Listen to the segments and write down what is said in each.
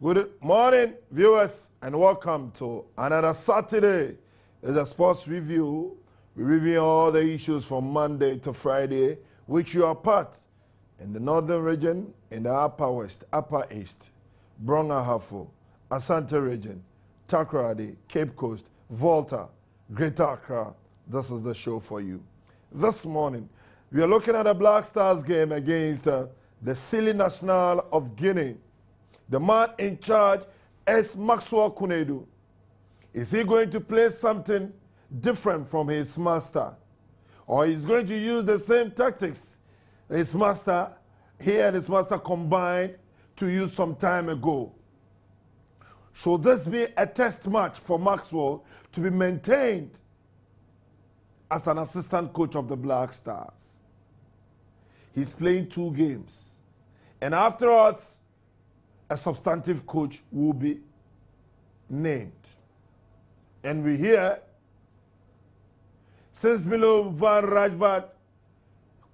Good morning, viewers, and welcome to another Saturday. It's a sports review. We review all the issues from Monday to Friday, which you are part in the northern region, in the upper west, upper east, Brong-Ahafo, Asante region, Takoradi, Cape Coast, Volta, Greater Accra. This is the show for you. This morning, we are looking at the Black Stars game against the Sili National of Guinea. The man in charge is Maxwell Konadu. Is he going to play something different from his master? Or he's going to use the same tactics his master, he and his master combined to use some time ago? Should this be a test match for Maxwell to be maintained as an assistant coach of the Black Stars? He's playing 2 games. And afterwards, a substantive coach will be named. And we hear, since Milo van Rajvat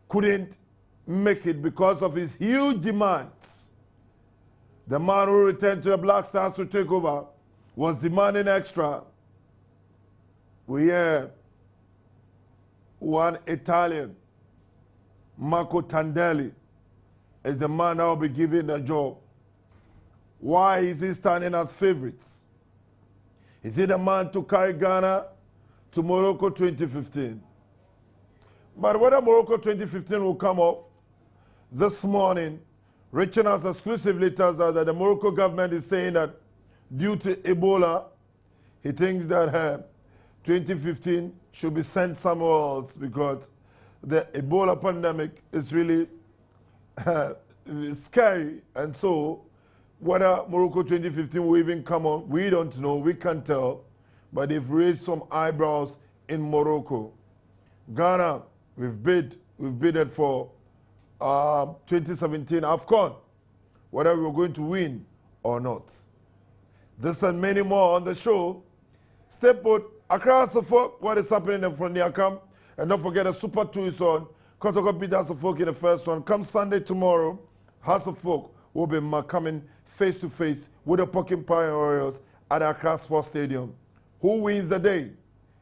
couldn't make it because of his huge demands, the man who returned to the Black Stars to take over was demanding extra. We hear one Italian, Marco Tandelli, is the man that will be given the job. Why is he standing as favorites? Is he the man to carry Ghana to Morocco 2015? But whether Morocco 2015 will come off, this morning, reaching us exclusively tells us that the Morocco government is saying that due to Ebola, he thinks that 2015 should be sent somewhere else because the Ebola pandemic is really scary. And so, whether Morocco 2015 will even come on, we don't know, we can't tell. But they've raised some eyebrows in Morocco. Ghana, we've bidded for 2017 AFCON, whether we're going to win or not. This and many more on the show. Stay put, across the folk, what is happening in Frontier Camp. And don't forget, the Super 2 is on. Kotoko beat House of Folk in the first one. Come Sunday tomorrow, House of Folk will be coming face-to-face with the Porcupine Warriors at Accra Sports Stadium. Who wins the day?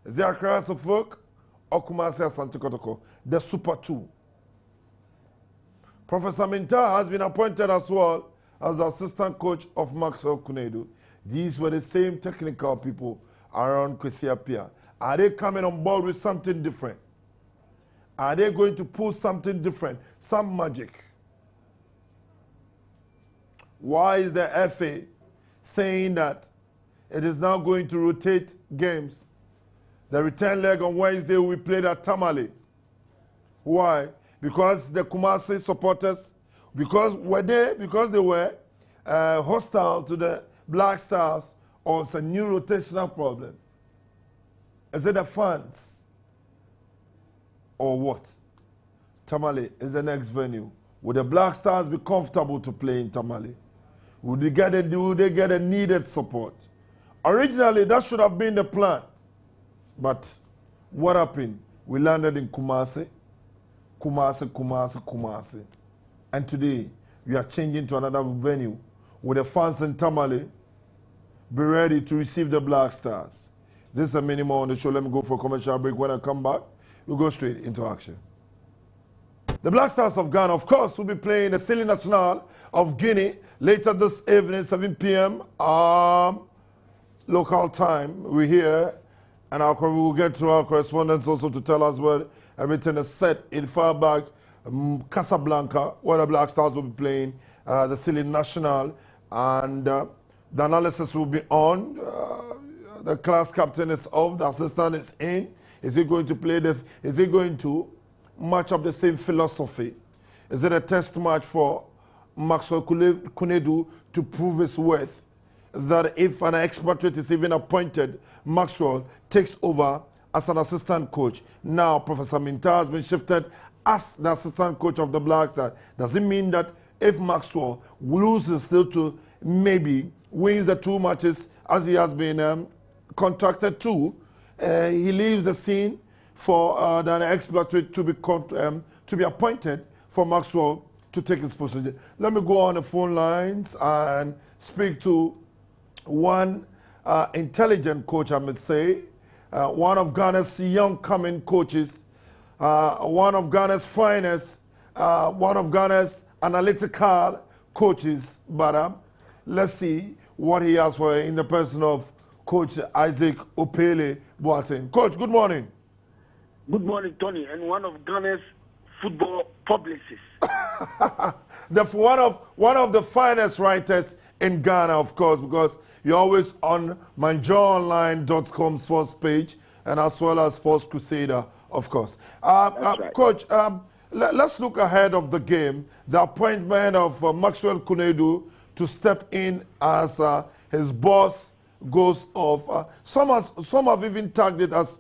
Is it Accra House of Folk or Kumasi Asante Kotoko? The Super 2. Professor Minta has been appointed as well as the assistant coach of Maxwell Konadu. These were the same technical people around Kwesi Appiah. Are they coming on board with something different? Are they going to pull something different, some magic? Why is the FA saying that it is now going to rotate games? The return leg on Wednesday will be played at Tamale. Why? Because the Kumasi supporters, because they were hostile to the Black Stars, or it's a new rotational problem? Is it the fans? Or what? Tamale is the next venue. Will the Black Stars be comfortable to play in Tamale? Would they get a needed support? Originally, that should have been the plan. But what happened? We landed in Kumasi. And today, we are changing to another venue. With the fans in Tamale, be ready to receive the Black Stars. This is a minimum on the show. Let me go for a commercial break. When I come back, we'll go straight into action. The Black Stars of Ghana, of course, will be playing the Sili National of Guinea later this evening, 7 p.m. Local time. We're here, and we will get to our correspondents also to tell us where everything is set in far back Casablanca, where the Black Stars will be playing the Sili National, and the analysis will be on. The class captain is off, the assistant is in. Is he going to play this? Is he going to match up the same philosophy? Is it a test match for Maxwell Konadu to prove his worth? That if an expatriate is even appointed, Maxwell takes over as an assistant coach. Now, Professor Minta has been shifted as the assistant coach of the Black Stars. Does it mean that if Maxwell loses still to maybe wins the 2 matches as he has been contracted to, he leaves the scene for the expatriate to be appointed for Maxwell to take his position. Let me go on the phone lines and speak to one intelligent coach, I must say, one of Ghana's young coming coaches, one of Ghana's finest, one of Ghana's analytical coaches. But let's see what he has for in the person of Coach Isaac Opele Boateng. Coach, good morning. Good morning, Tony, and one of Ghana's football publicists. one of the finest writers in Ghana, of course, because you're always on MyJoyOnline.com sports page and as well as Sports Crusader, of course. Right. Coach, let's look ahead of the game. The appointment of Maxwell Konadu to step in as his boss goes off. Some have even tagged it as,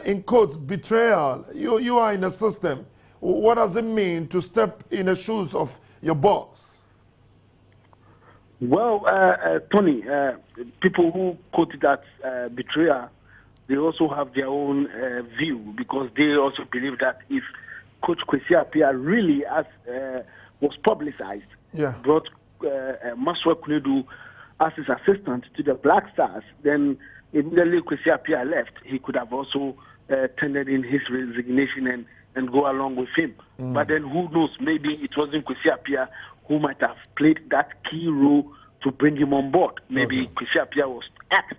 in quotes, betrayal. You are in a system. What does it mean to step in the shoes of your boss? Well, Tony, people who quote that betrayal, they also have their own view, because they also believe that if Coach Kwesi Appiah really, as was publicized, brought Maxwell Konadu as his assistant to the Black Stars, then immediately Kwesi Appiah left, he could have also tendered in his resignation and go along with him. But then who knows, maybe it wasn't Kwesi Appiah who might have played that key role to bring him on board. Maybe Kwesi Appiah was asked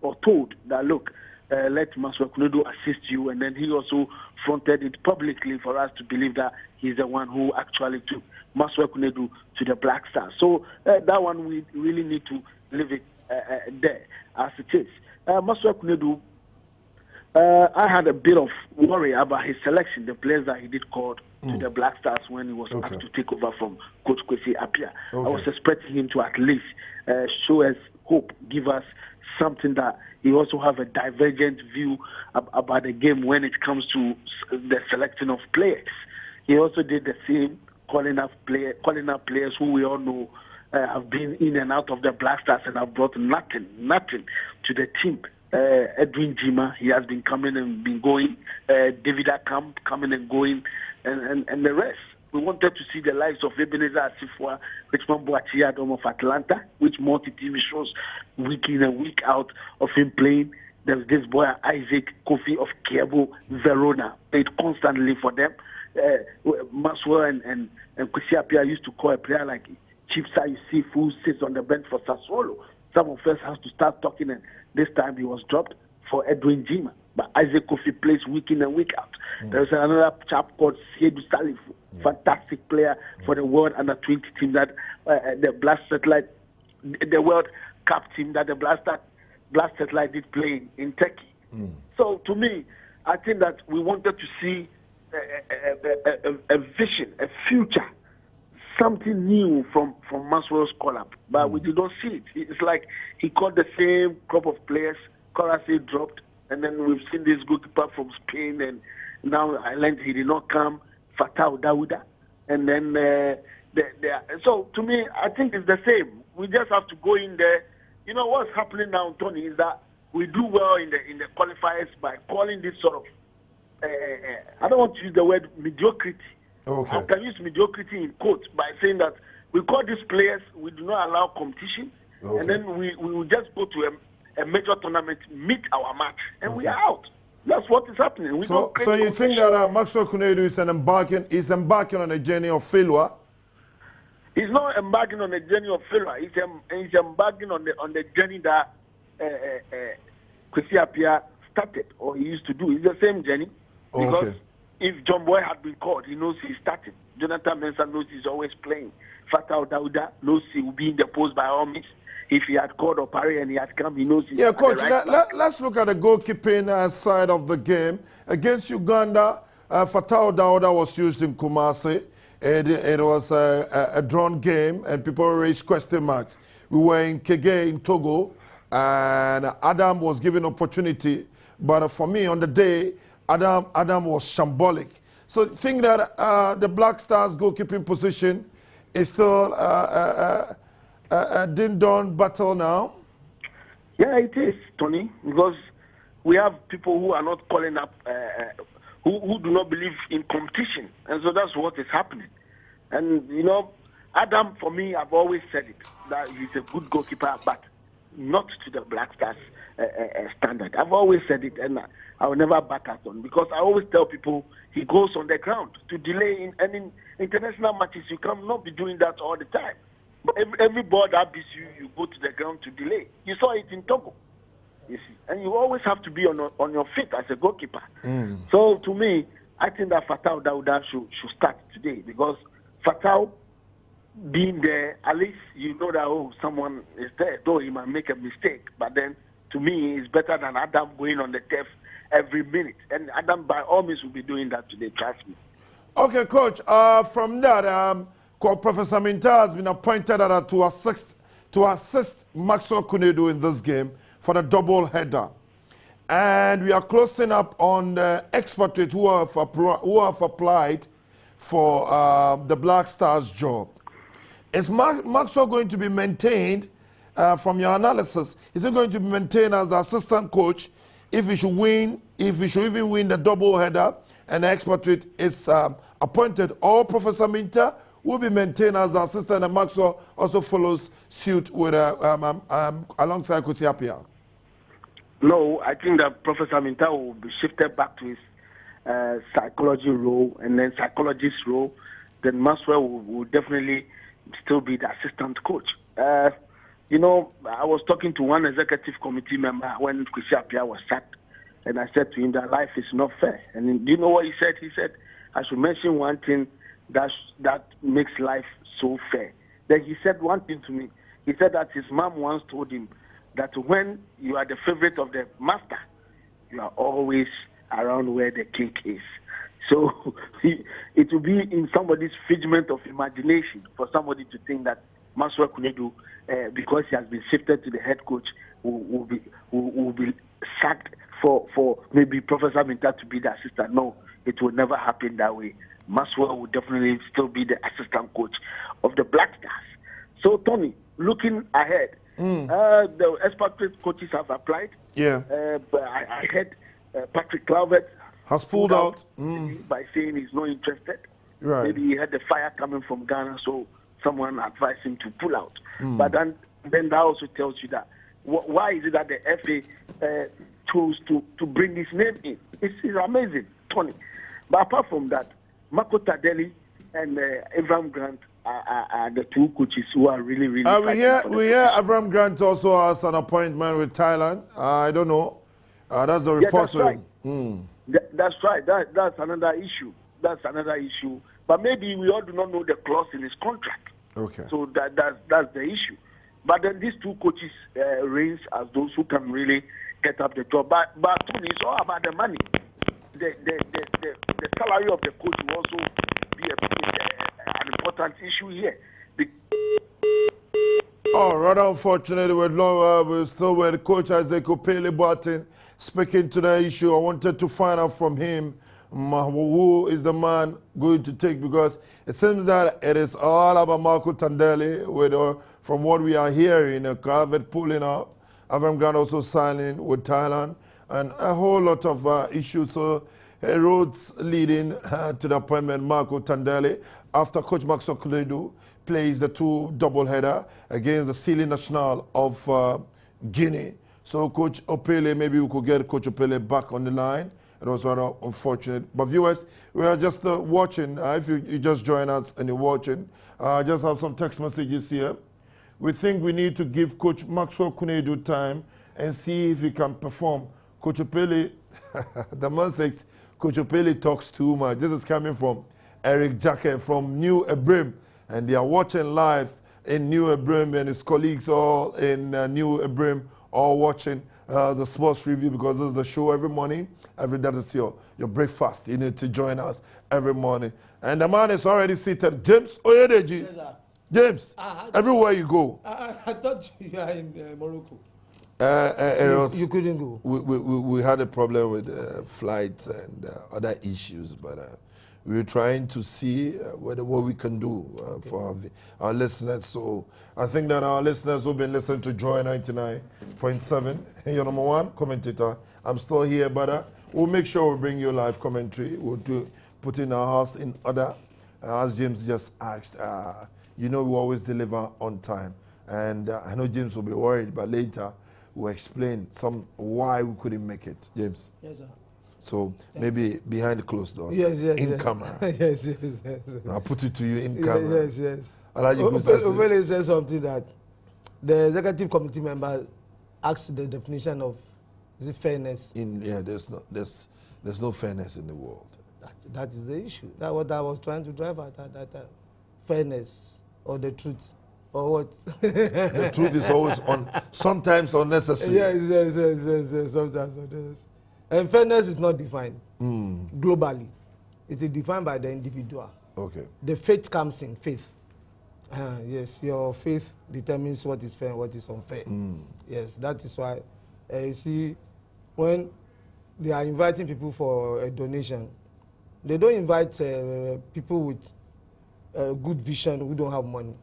or told that, look, let Maxwell Konadu assist you, and then he also fronted it publicly for us to believe that he's the one who actually took Maxwell Konadu to the Black Stars. So that one we really need to leave it there as it is. Maxwell Konadu, I had a bit of worry about his selection, the players that he did call to the Black Stars when he was asked to take over from Coach Kwesi Appiah. I was expecting him to at least show us hope, give us something that he also have a divergent view about the game when it comes to the selection of players. He also did the same, calling up players who we all know have been in and out of the Black Stars and have brought nothing to the team. Edwin Jima, he has been coming and been going. David Akam coming and going, and the rest. We wanted to see the lives of Ebenezer Asifua, Richmond Boachia of Atlanta, which multi-TV shows week in and week out of him playing. There's this boy Isaac Kofi of Kiabo Verona, played constantly for them. Maxwell and Kwesi Appiah used to call a player like Chief Sayusif, who sits on the bench for Sassuolo. Some of us have to start talking, and this time he was dropped for Edwin Jima. But Isaac Kofi plays week in and week out. There's another chap called Seydou Salif, fantastic player for the World Under-20 team that the Blast Satellite, the World Cup team that the Blast Satellite did play in Turkey. So to me, I think that we wanted to see a vision, a future, something new from Maxwell's call-up, but we did not see it. It's like he called the same crop of players. Korasi dropped, and then we've seen this goalkeeper from Spain, and now I learned he did not come, Fatau Dawuda, and then so to me, I think it's the same. We just have to go in there. You know what's happening now, Tony, is that we do well in the qualifiers by calling this sort of I don't want to use the word mediocrity. I can use mediocrity in quotes by saying that we call these players, we do not allow competition, and then we will just go to a major tournament, meet our match, and we are out. That's what is happening. So you think that Maxwell Konadu is embarking on a journey of failure? He's not embarking on a journey of failure. He's embarking on the journey that Kwesi Appiah started, or he used to do. It's the same journey. Because if John Boy had been called, he knows he's starting. Jonathan Mensah knows he's always playing. Fatau Dawuda knows he will be in the post by all means. If he had called Opare and he had come, he knows he's Coach, right let's look at the goalkeeping side of the game. Against Uganda, Fatau Dawuda was used in Kumasi. It was a drawn game, and people raised question marks. We were in Kege in Togo, and Adam was given opportunity. But for me, on the day, Adam was shambolic. So think that the Black Stars goalkeeping position is still a ding-dong battle now? Yeah, it is, Tony, because we have people who are not calling up, who do not believe in competition. And so that's what is happening. And, Adam, for me, I've always said it, that he's a good goalkeeper, but not to the Black Stars standard. I've always said it, and I will never back out on, because I always tell people he goes on the ground to delay in international matches. You cannot be doing that all the time. Every ball that beats you, you go to the ground to delay. You saw it in Togo, you see, and you always have to be on your feet as a goalkeeper. So to me, I think that Fatau Dauda should start today, because Fatau being there, at least you know that someone is there, though he might make a mistake. But then, to me, it's better than Adam going on the turf every minute. And Adam, by all means, will be doing that today. Trust me. Okay, coach. From that, Professor Minta has been appointed to assist Maxwell Kunedu in this game for the double header, and we are closing up on the expatriates who have applied for the Black Stars job. Is Maxwell going to be maintained, from your analysis, is it going to be maintained as the assistant coach if he should even win the double header and the expatriate is appointed, or Professor Minta will be maintained as the assistant and Maxwell also follows suit with alongside Kwesi Appiah? No, I think that Professor Minta will be shifted back to his psychology role and then psychologist role. Then Maxwell will definitely still be the assistant coach. I was talking to one executive committee member when Kwesi Appiah was sacked, and I said to him that life is not fair. And do you know what he said? He said, I should mention one thing that makes life so fair. Then he said one thing to me. He said that his mom once told him that when you are the favorite of the master, you are always around where the cake is. So it will be in somebody's figment of imagination for somebody to think that Maxwell Kunedu, because he has been shifted to the head coach, will be sacked for maybe Professor Minta to be the assistant. No, it will never happen that way. Maxwell will definitely still be the assistant coach of the Black Stars. So, Tony, looking ahead, the expatriate coaches have applied. Yeah. But I heard Patrick Kluivert has pulled out by saying he's not interested. Right. Maybe he had the fire coming from Ghana, so someone advised him to pull out. But then that also tells you that why is it that the FA chose to bring his name in? It's amazing, Tony. But apart from that, Marco Tardelli and Avram Grant are the two coaches who are really, really we hear Avram Grant also has an appointment with Thailand. I don't know. That's the report. Yeah, that's right. That's right. That's another issue. That's another issue. But maybe we all do not know the clause in his contract. Okay. So that's the issue. But then these two coaches reigns as those who can really get up the job. But Tony, it's all about the money. The salary of the coach will also be an important issue here. Rather unfortunately, we're still with Coach Isaac Opele Boateng speaking to the issue. I wanted to find out from him who is the man going to take, because it seems that it is all about Marco Tardelli, from what we are hearing, Kluivert pulling out, Avram Grant also signing with Thailand, and a whole lot of issues. So roads leading to the appointment Marco Tardelli after Coach Maxwell Kunedu plays the two doubleheader against the Sili National of Guinea. So Coach Opele, maybe we could get Coach Opele back on the line. It was rather unfortunate. But viewers, we are just watching. If you just join us and you're watching, I just have some text messages here. We think we need to give Coach Maxwell Kunedu time and see if he can perform. Coach Opele, the man says, Coach Opele talks too much. This is coming from Eric Jacquet from New Ebrim, and they are watching live in New Ebrim, and his colleagues all in New Ebrim all watching the sports review, because this is the show every morning. That is your breakfast. You need to join us every morning. And the man is already seated. James Oyedeji. Yes, James, everywhere you go. I thought you are in Morocco. You couldn't go. We had a problem with flights and other issues, but we were trying to see what we can do for our listeners. So I think that our listeners who've been listening to Joy 99.7, your number one commentator, I'm still here, but we'll make sure we bring you live commentary. We'll put in our house in order as James just asked, you know we always deliver on time. And I know James will be worried, but later we'll explain why we couldn't make it. James? Yes, sir. So maybe behind the closed doors. Yes, in camera. yes. I'll put it to you in camera. Yes. Opele said something that the executive committee member asked the definition of fairness. There's no fairness in the world. That is the issue. That's what I was trying to drive at that time. Fairness or the truth. Or what? The truth is always sometimes unnecessary. Yes, sometimes unnecessary. And fairness is not defined globally. It is defined by the individual. Okay. The faith comes in faith. Yes, your faith determines what is fair and what is unfair. Yes, that is why you see when they are inviting people for a donation, they don't invite people with good vision who don't have money.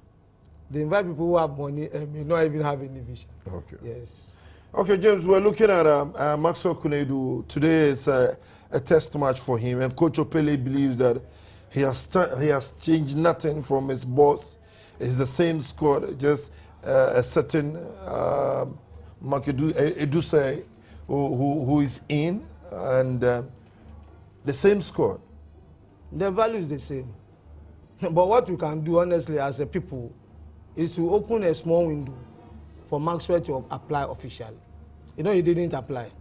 They invite people who have money and may not even have any vision. Okay. Yes. Okay, James, we're looking at Maxwell Konadu. Today it's a test match for him, and Coach Opele believes that he has changed nothing from his boss. It's the same squad, just a certain Makidu Eduse who is in, and the same squad. The value is the same. But what we can do, honestly, as a people, is to open a small window for Maxwell to apply officially. You know, he didn't apply.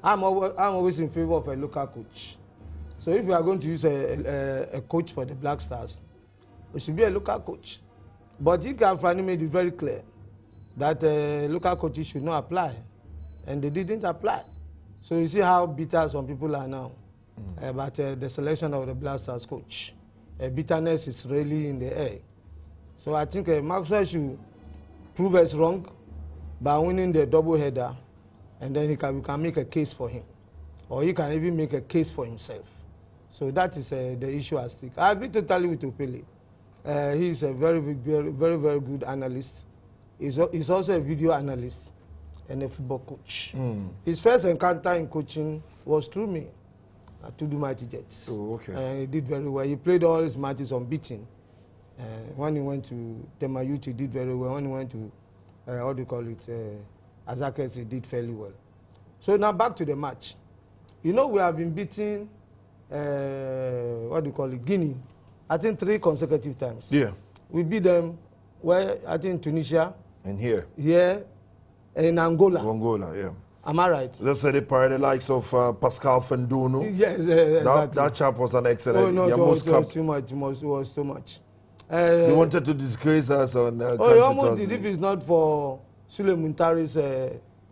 I'm always in favor of a local coach. So if we are going to use a coach for the Black Stars, it should be a local coach. But Ika Fani made it very clear that local coaches should not apply. And they didn't apply. So you see how bitter some people are now about the selection of the Black Stars coach. Bitterness is really in the air. So I think Maxwell should prove us wrong by winning the double header, and then we can make a case for him. Or he can even make a case for himself. So that is the issue at stake. I agree totally with Opele. He is a very good analyst. He's also a video analyst and a football coach. His first encounter in coaching was through me at Tudu Mighty Jets. Oh, okay. And he did very well. He played all his matches unbeaten. When he went to Tema Youth, he did very well. When he went to, what do you call it, Azakes, he did fairly well. So now back to the match. You know, we have been beating, what do you call it, Guinea, I think 3 consecutive times. Yeah. We beat them, where I think Tunisia. And here. Here, in Angola. Angola, yeah. Am I right? Let's say they party the likes of Pascal Fendono. Yes, exactly. That chap was an excellent. Oh, no, it was too much. It was too much. They wanted to disgrace us on. He almost did if it's not for Sule Muntari's.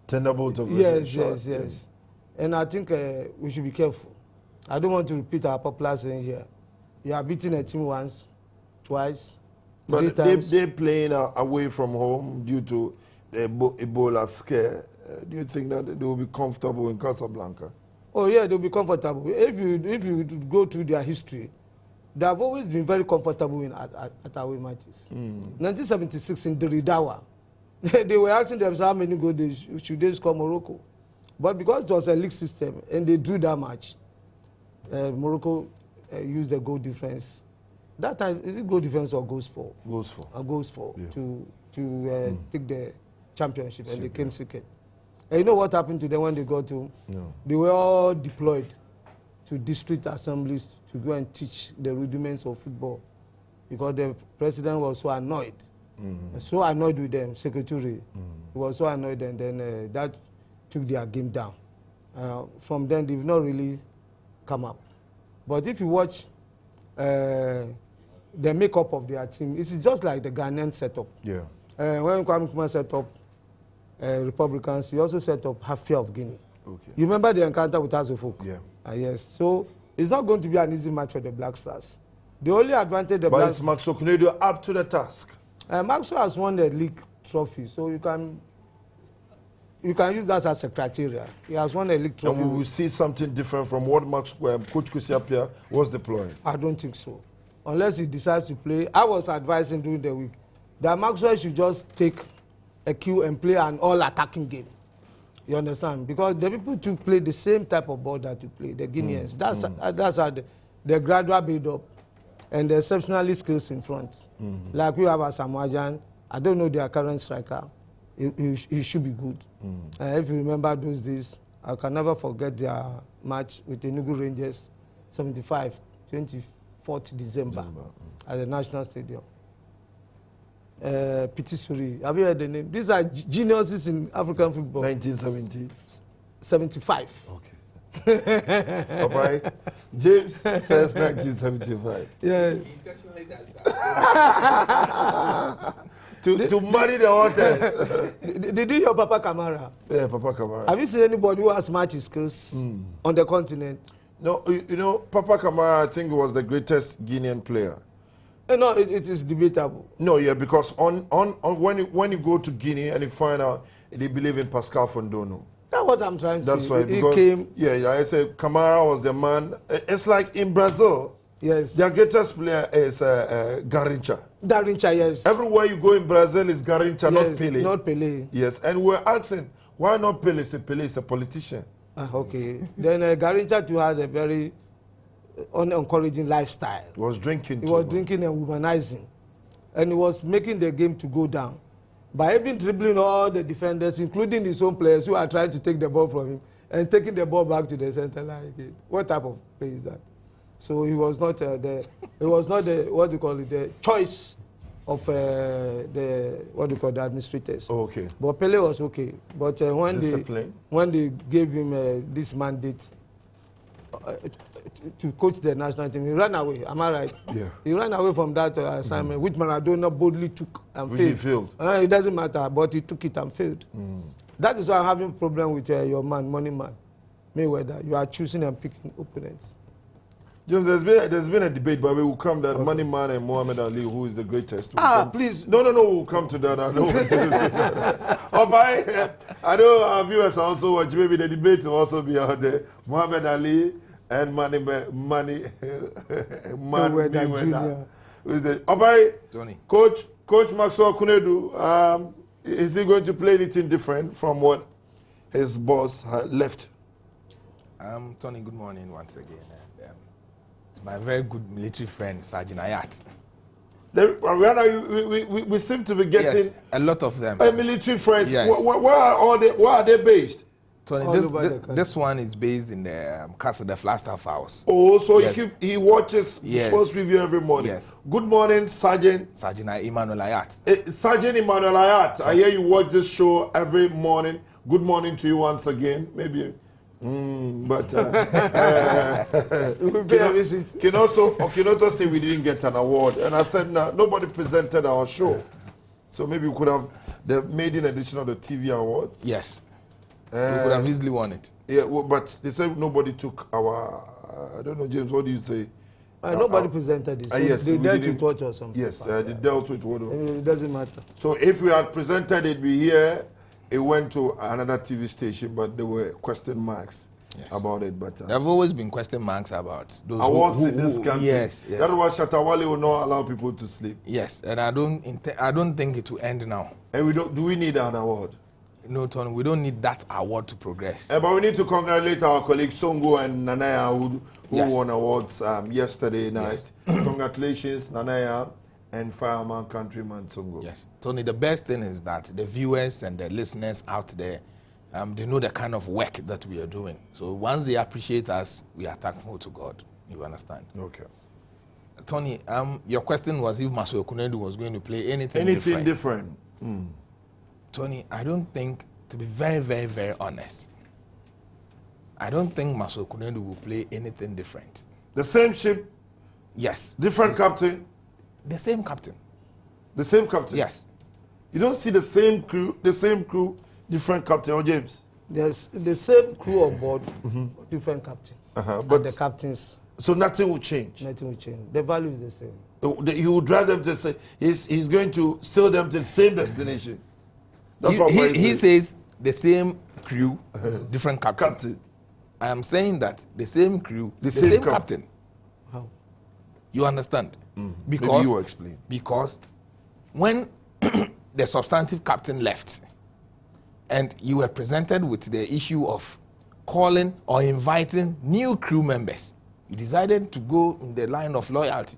Thunderbolt of yes. And I think we should be careful. I don't want to repeat our popular saying here. You are beating a team once, twice, 3 times. They're playing away from home due to the Ebola scare. Do you think that they will be comfortable in Casablanca? Oh yeah, they'll be comfortable. If you go through their history, they have always been very comfortable at away matches. 1976 in Diridawa, they were asking themselves how many goals should they score Morocco. But because it was a league system and they drew that match, Morocco used the goal difference. That time, is it goal difference or goals for? Goals for. Goals for, yeah. to take the championship, and they came second. And you know what happened to them when they got home? No. They were all deployed to district assemblies to go and teach the rudiments of football, because the president was so annoyed, so annoyed with them, secretary. He was so annoyed, and then that took their game down. From then, they've not really come up. But if you watch the makeup of their team, it's just like the Ghanaian setup. Yeah. When Kwame Nkrumah set up Republicans, he also set up Hafia of Guinea. Okay. You remember the encounter with Azufuk? Yeah. Yes. So it's not going to be an easy match for the Black Stars. The only advantage the Black Stars. But is Maxwell Konadu up to the task? Maxwell has won the league trophy, so you can use that as a criteria. He has won a league trophy. And we will see something different from what Coach Kwesi Appiah was deploying. I don't think so. Unless he decides to play. I was advising during the week that Maxwell should just take a cue and play an all-attacking game. You understand? Because the people to play the same type of ball that you play, the Guineans. That's how the gradual build-up and the exceptionally skills in front. Like we have a Samoajan, I don't know their current striker. He should be good. If you remember those days, I can never forget their match with the Enugu Rangers, 75, 24th December at the National Stadium. Pitisuri, have you heard the name? These are geniuses in African football. 1970. 75. Okay. All right. James says 1975. Yeah. Intentionally does that. to muddy the waters. Did you hear Papa Kamara? Yeah, Papa Kamara. Have you seen anybody who has match skills on the continent? No, you know, Papa Kamara, I think, was the greatest Guinean player. No, it is debatable. No, yeah, because on when you go to Guinea and you find out they believe in Pascal Fondono. That's what I'm trying to That's say. why, because, He came. yeah, I said Kamara was the man. It's like in Brazil, Yes. their greatest player is Garrincha. Garrincha, yes. Everywhere you go in Brazil is Garrincha, not Yes, Pele. not Pele. Yes, and we're asking, why not Pele? Say Pele is a politician. Okay. Then Garrincha too had a very unencouraging lifestyle. He was drinking He too was much. drinking and womanizing. And he was making the game to go down. By even dribbling all the defenders, including his own players who are trying to take the ball from him and taking the ball back to the center line again. What type of play is that? So he was not the what do you call it, the choice of the what do you call the administrators. Oh, okay. But Pele was okay. But Discipline. when they gave him this mandate to coach the national team, he ran away. Am I right? Yeah. He ran away from that assignment, which Maradona boldly took and Which he failed. failed. It doesn't matter, but he took it and failed. That is why I'm having a problem with your man, Money Man, Mayweather. You are choosing and picking opponents. James, there's been a debate, but we will come that Money Man and Muhammad Ali, who is the greatest. Please. No, we'll come to that. I know. Oh, bye. I know our viewers also watch. Maybe the debate will also be out there. Muhammad Ali and Mayweather. Who is the? Oh, bye. Tony. Coach Maxwell Kunedu, is he going to play anything different from what his boss had left? Tony, good morning once again. And, my very good military friend, Sergeant Ayat. We seem to be getting Yes, a lot of them. military friends. Yes. Where are they based? Tony, All over the country. this one is based in the Castle, the Flagstaff House. Oh, so Yes. he watches Yes. sports review every morning. Yes. Good morning, Sergeant. Sergeant Emmanuel Ayat. Sergeant Emmanuel Ayat. I hear you watch this show every morning. Good morning to you once again. Maybe. But We'll pay a visit. Kinoto say we didn't get an award, and I said no, nobody presented our show, so maybe we could have the maiden edition of the TV awards. Yes. We could have easily won it. Yeah, well, but they said nobody took our. I don't know, James. What do you say? Nobody presented this. So yes, they we dealt didn't- with what or something. Yes, they dealt with what. It doesn't matter. So if we had presented it, we hear it went to another TV station, but there were question marks about it. But There have always been question marks about those awards who, in this country. Yes, yes. That's why Shatawale will not allow people to sleep. Yes, and I don't think it will end now. And we don't. Do we need an award? No, Tony, we don't need that award to progress. But we need to congratulate our colleagues Songo and Nanaya who Yes. won awards yesterday night. Congratulations, Nanaya and Fireman Countryman Songo. Yes, Tony, the best thing is that the viewers and the listeners out there, they know the kind of work that we are doing. So once they appreciate us, we are thankful to God. You understand? Okay. Tony, your question was if Maxwell Kunedu was going to play anything Different. Tony, I don't think, to be very, very, very honest, I don't think Maxwell Kunedu will play anything different. The same ship, Yes. different captain. The same captain. The same captain. Yes. You don't see the same crew, different captain, or James? There's the same crew on board, different captain. But But the captains, so nothing will change. nothing will change. The value is the same. He will drive them to say he's going to sail them to the same destination. That's what He says the same crew, different captain. Captain. I am saying that the same crew, the same same captain. captain. How? You understand? Maybe you will explain. Because when the substantive captain left and you were presented with the issue of calling or inviting new crew members, you decided to go in the line of loyalty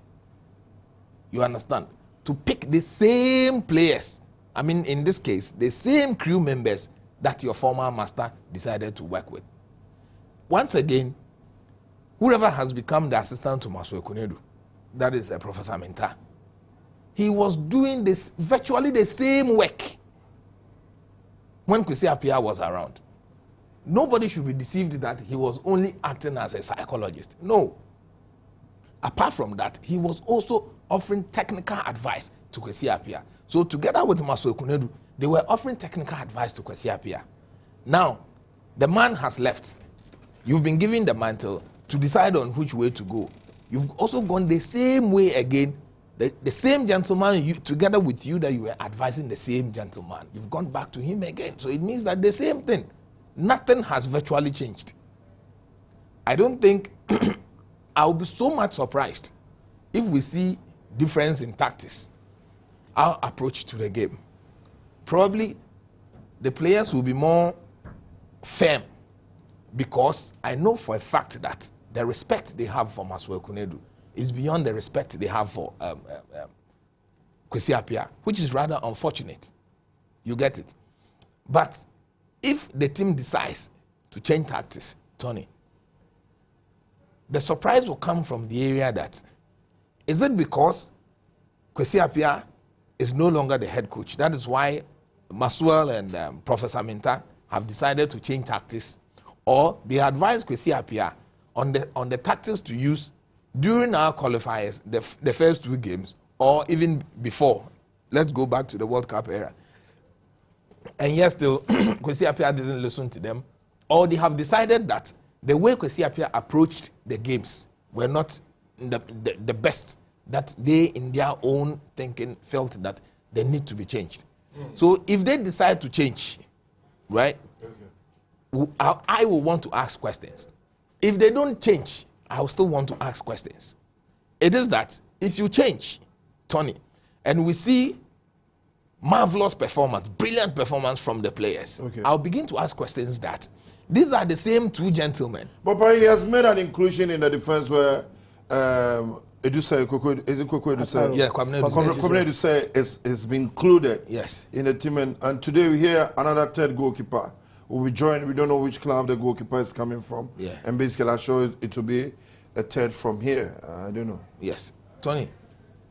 You understand? To pick the same players. I mean, in this case, the same crew members that your former master decided to work with. Once again, whoever has become the assistant to Masue Kunedu, that is Professor Minta, he was doing this virtually the same work when Kwesi Appiah was around. Nobody should be deceived that he was only acting as a psychologist. No. Apart from that, he was also offering technical advice to Kwesi Appiah. So together with Masue Kunedu, they were offering technical advice to Kwesi Appiah. Now, the man has left. You've been given the mantle to decide on which way to go. You've also gone the same way again. The same gentleman, together with you, that you were advising the same gentleman. You've gone back to him again. So it means that the same thing. Nothing has virtually changed. I don't think I'll be so much surprised if we see difference in tactics, our approach to the game. Probably the players will be more firm, because I know for a fact that the respect they have for Masue Kunedu is beyond the respect they have for Kwesi Appiah, which is rather unfortunate. You get it? But if the team decides to change tactics, Tony, the surprise will come from the area that, is it because Kwesi Appiah is no longer the head coach? That is why Maswell and Professor Minta have decided to change tactics, or they advise Kwesi Appiah on the tactics to use during our qualifiers, the first two games, or even before. Let's go back to the World Cup era. And yes, still, Kwesi Appiah didn't listen to them, or they have decided that the way Kwesi Appiah approached the games were not the best, that they, in their own thinking, felt that they need to be changed. So if they decide to change, right, I will want to ask questions. If they don't change, I will still want to ask questions. It is that if you change, Tony, and we see marvelous performance, brilliant performance from the players, I'll begin to ask questions that these are the same two gentlemen. But he has made an inclusion in the defense where Edusei, is it Koko Edusei? Yeah, Kwabena Edusei is been included, yes, in the team. And today we hear another third goalkeeper will be joined. We don't know which club the goalkeeper is coming from. Yeah. And basically, I show it to be a third from here. I don't know. Yes. Tony,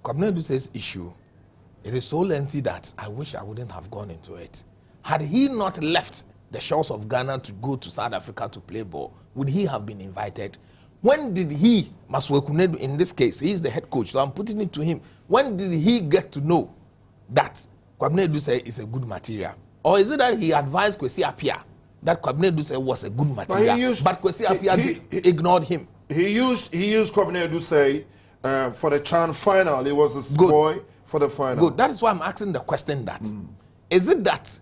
Kwabena Edusei's issue, it is so lengthy that I wish I wouldn't have gone into it. Had he not left the shores of Ghana to go to South Africa to play ball, would he have been invited? When did he, Masue Kunedu in this case, he is the head coach, so I'm putting it to him, when did he get to know that Kwabena Edusei is a good material? Or is it that he advised Kwesi Appiah that Kwabena Edusei was a good material, but Kwesi Appiah ignored him? He used Kwabena Edusei for the CHAN final. He was a boy for the final. Good. That is why I'm asking the question that, is it that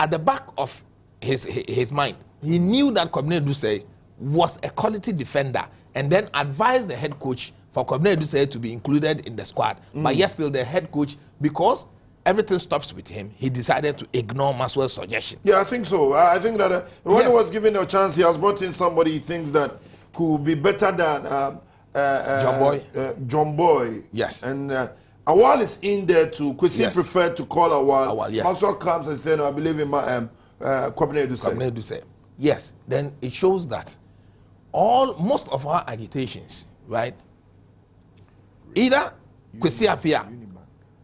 at the back of his mind, he knew that Kwabena Edusei was a quality defender, and then advised the head coach for Kwabena Edusei to be included in the squad. But yet still the head coach, because everything stops with him, he decided to ignore Maswell's suggestion. Yeah, I think so. I think that when he was given a chance, he has brought in somebody he thinks that could be better than John Boy. Yes. And Awal is in there too. Kwesi preferred to call Awal. Yes. Maswell comes and says, no, I believe in my Kwabena Edusei. Yes. Then it shows that most of our agitations, right? Either Kwesi Appiah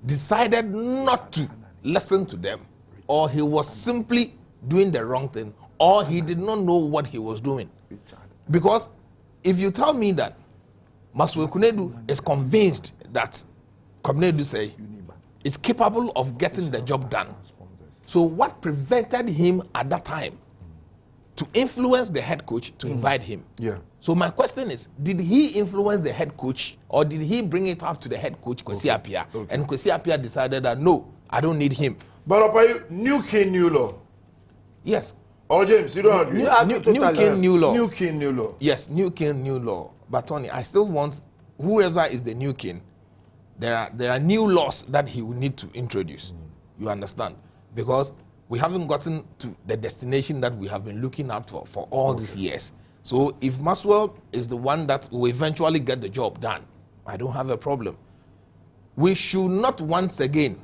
decided not to listen to them, or he was simply doing the wrong thing, or he did not know what he was doing. Because if you tell me that Masue Kunedu is convinced that Kwabena Edusei is capable of getting the job done, so what prevented him at that time to influence the head coach to invite him? Yeah. So my question is, did he influence the head coach, or did he bring it up to the head coach, Kwesi Appiah? And Kwesi Appiah decided that, no, I don't need him. But new king, new law. Yes. Oh, James, you don't agree? New king, new law. New king, new law. Yes, new king, new law. But Tony, I still want, whoever is the new king, there are new laws that he will need to introduce. You understand? Because we haven't gotten to the destination that we have been looking up for all these years. So if Maswell is the one that will eventually get the job done, I don't have a problem. we should not once again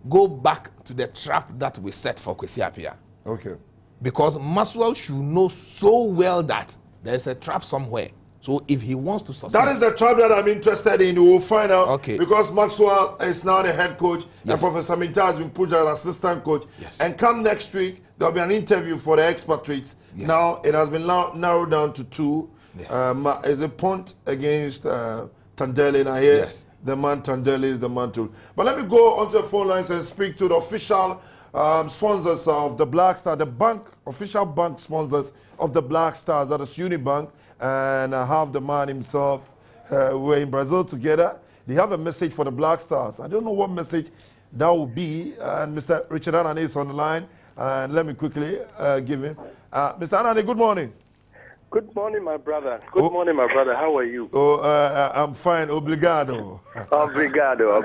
go back to the trap that we set for Kwesi Appiah. Okay. Because Maxwell should know so well that there is a trap somewhere. So if he wants to succeed... That is the trap that I'm interested in. We will find out. Okay. Because Maxwell is now the head coach, Yes. and Professor Minta has been put as assistant coach. Yes. And come next week, there will be an interview for the expatriates. Yes. Now, it has been narrowed down to 2. Yeah. Is a punt against Tandele. And I hear Yes. the man Tandele is the man too. But let me go onto the phone lines and speak to the official sponsors of the Black Star, the bank, official bank sponsors of the Black Stars, that is Unibank, and I have the man himself. We're in Brazil together. They have a message for the Black Stars. I don't know what message that will be. And Mr. Richard Anane is on the line. And let me quickly give him. Mr. Anane, good morning. Good morning, my brother. Good morning, my brother. How are you? Oh, I'm fine. Obrigado. Obrigado.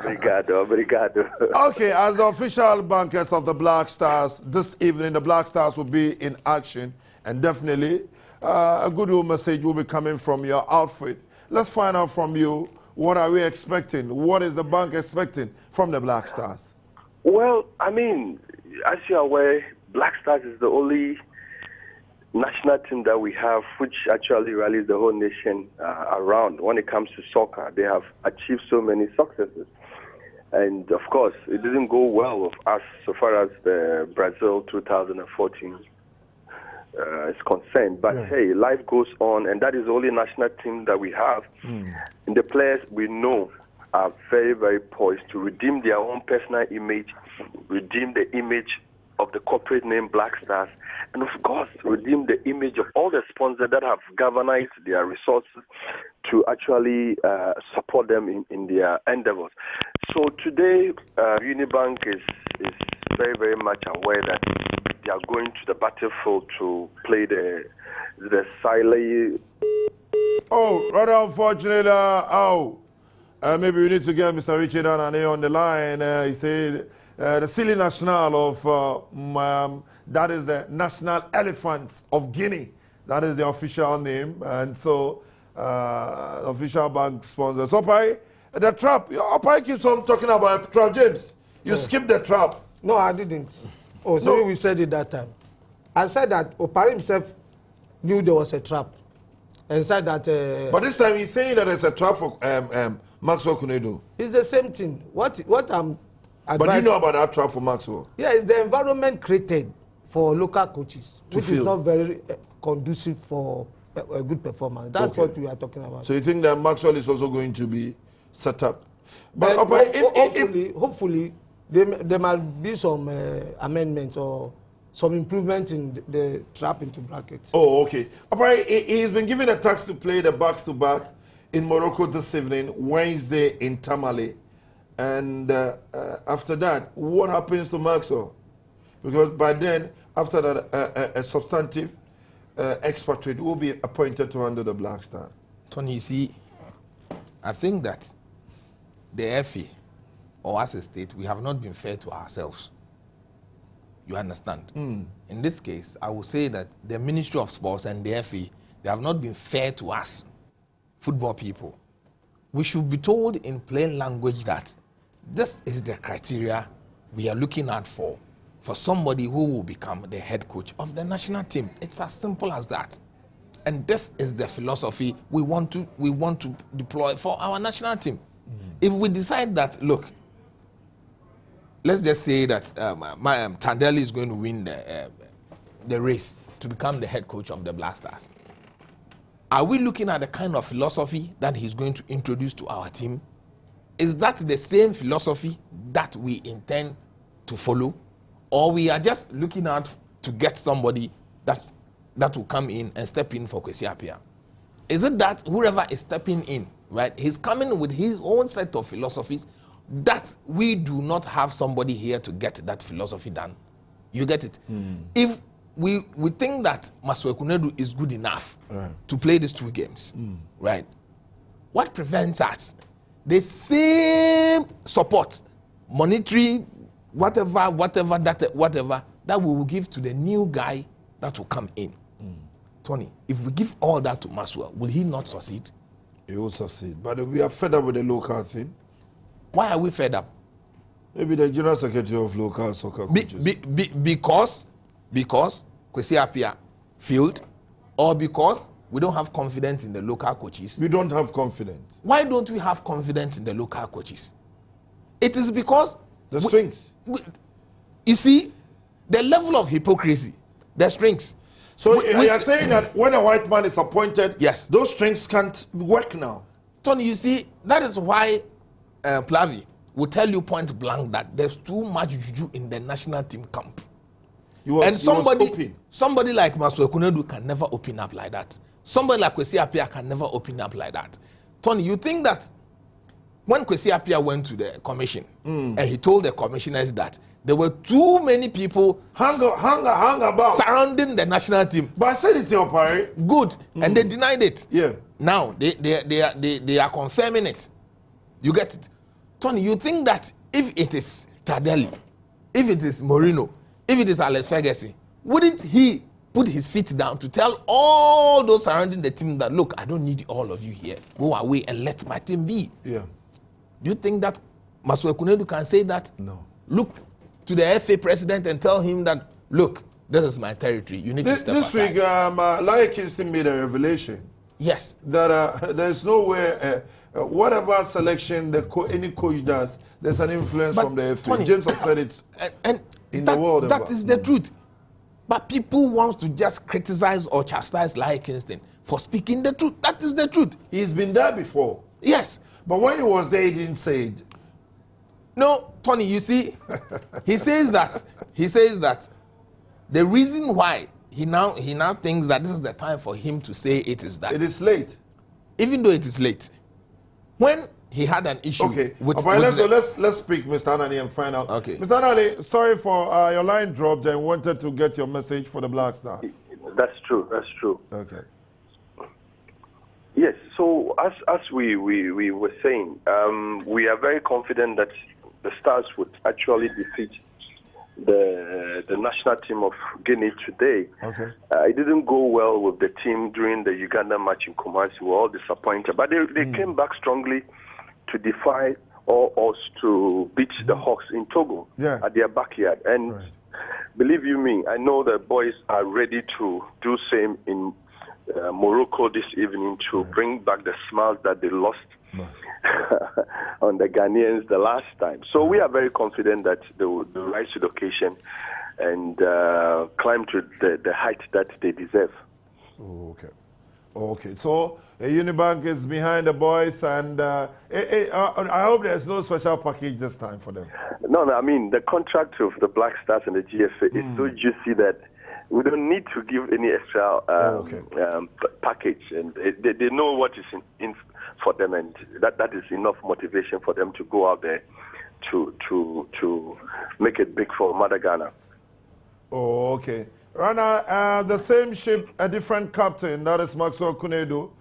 Okay, as the official bankers of the Black Stars, this evening the Black Stars will be in action, and definitely a good message will be coming from your outfit. Let's find out from you, what are we expecting? What is the bank expecting from the Black Stars? Well, I mean, as you're aware, Black Stars is the only national team that we have which actually rallies the whole nation around. When it comes to soccer, they have achieved so many successes. And of course, it didn't go well with us so far as the Brazil 2014 is concerned. But hey, life goes on, and that is the only national team that we have. And the players we know are very, very poised to redeem their own personal image, redeem the image of the corporate name Black Stars, and of course, redeem the image of all the sponsors that have galvanized their resources to actually support them in their endeavors. So today, Unibank is very, very much aware that they are going to the battlefield to play the silent. Oh, rather unfortunately, maybe we need to get Mr. Richard Anane on the line. He said the Silly National of, that is the National Elephants of Guinea. That is the official name. And so, official bank sponsors. Opai, the trap. Opai keeps on talking about trap, James. You skipped the trap. No, I didn't. Oh, sorry, we said it that time. I said that Opai himself knew there was a trap. And said that... but this time he's saying that there's a trap for Maxwell Kunedu. It's the same thing. What I'm advising... But you know about that trap for Maxwell? Yeah, it's the environment created for local coaches, which is not very conducive for a good performance. That's what we are talking about. So you think that Maxwell is also going to be set up? But hopefully, there might be some amendments or some improvements in the trap into brackets. Oh, okay. He's been given a task to play the back-to-back in Morocco this evening, Wednesday in Tamale. And after that, what happens to Maxwell? Because by then, after that, a substantive expatriate will be appointed to handle the Black Star. Tony, you see, I think that the FA, or as a state, we have not been fair to ourselves. You understand? In this case, I would say that the Ministry of Sports and the FA, they have not been fair to us, football people. We should be told in plain language that this is the criteria we are looking at for somebody who will become the head coach of the national team. It's as simple as that. And this is the philosophy we want to deploy for our national team. If we decide that, look, let's just say that Tandele is going to win the race to become the head coach of the Black Stars. Are we looking at the kind of philosophy that he's going to introduce to our team? Is that the same philosophy that we intend to follow? Or we are just looking at to get somebody that will come in and step in for Kwesi Appiah? Is it that whoever is stepping in, right, he's coming with his own set of philosophies that we do not have somebody here to get that philosophy done? You get it? If we think that Maxwell Kunedu is good enough to play these 2 games, right? What prevents us? The same support, monetary, whatever that we will give to the new guy that will come in. Tony, if we give all that to Maxwell, will he not succeed? He will succeed. But we are fed up with the local thing. Why are we fed up? Maybe the General Secretary of Local Soccer Coaches. Because Kwesi Appiah failed, or because we don't have confidence in the local coaches? We don't have confidence. Why don't we have confidence in the local coaches? It is because The strings. You see, the level of hypocrisy, the strings. So you are saying that when a white man is appointed, yes, those strings can't work now. Tony, you see, that is why Plavi will tell you point blank that there's too much juju in the national team camp. Somebody like Masue Kunedu can never open up like that. Somebody like Kwesi Appiah can never open up like that. Tony, you think that when Kwesi Appiah went to the commission and he told the commissioners that there were too many people hang about surrounding the national team. But I said it, Opare. Good, and they denied it. Yeah. Now they are confirming it. You get it, Tony? You think that if it is Tardelli, if it is Mourinho, if it is Alex Ferguson, wouldn't he put his feet down to tell all those surrounding the team that, look, I don't need all of you here. Go away and let my team be. Yeah. Do you think that Masue Kunedu can say that? No. Look to the FA president and tell him that, look, this is my territory. You need to step aside. This week, Larry Kingston made a revelation. Yes. That there's no way, whatever selection any coach does, there's an influence from the FA. Tony, James has said it and in that, the world. That is the truth. But people want to just criticize or chastise Larry Kingston for speaking the truth. That is the truth. He's been there before. Yes. But when he was there, he didn't say it. No, Tony, you see, he says that the reason why he now thinks that this is the time for him to say it is that it is late. Even though it is late. When he had an issue with let's speak, Mr. Anani, and find out. Okay. Mr. Anani, sorry for your line dropped and wanted to get your message for the Black Stars. That's true. That's true. Okay. Yes. So as we were saying, we are very confident that the Stars would actually defeat the national team of Guinea today. Okay. It didn't go well with the team during the Uganda match in Kumasi. We were all disappointed, but they came back strongly to defy or us to beat the Hawks in Togo at their backyard. And believe you me, I know the boys are ready to do same in Morocco this evening to bring back the smiles that they lost on the Ghanaians the last time. So we are very confident that they will rise to the occasion and climb to the height that they deserve. Okay. So Unibank is behind the boys, and I hope there's no special package this time for them. No, I mean, the contract of the Black Stars and the GFA is so juicy that we don't need to give any extra package, and they know what is in for them, and that is enough motivation for them to go out there to make it big for Mother Ghana. Oh, okay. Rana, the same ship, a different captain, that is Maxwell Kunedu.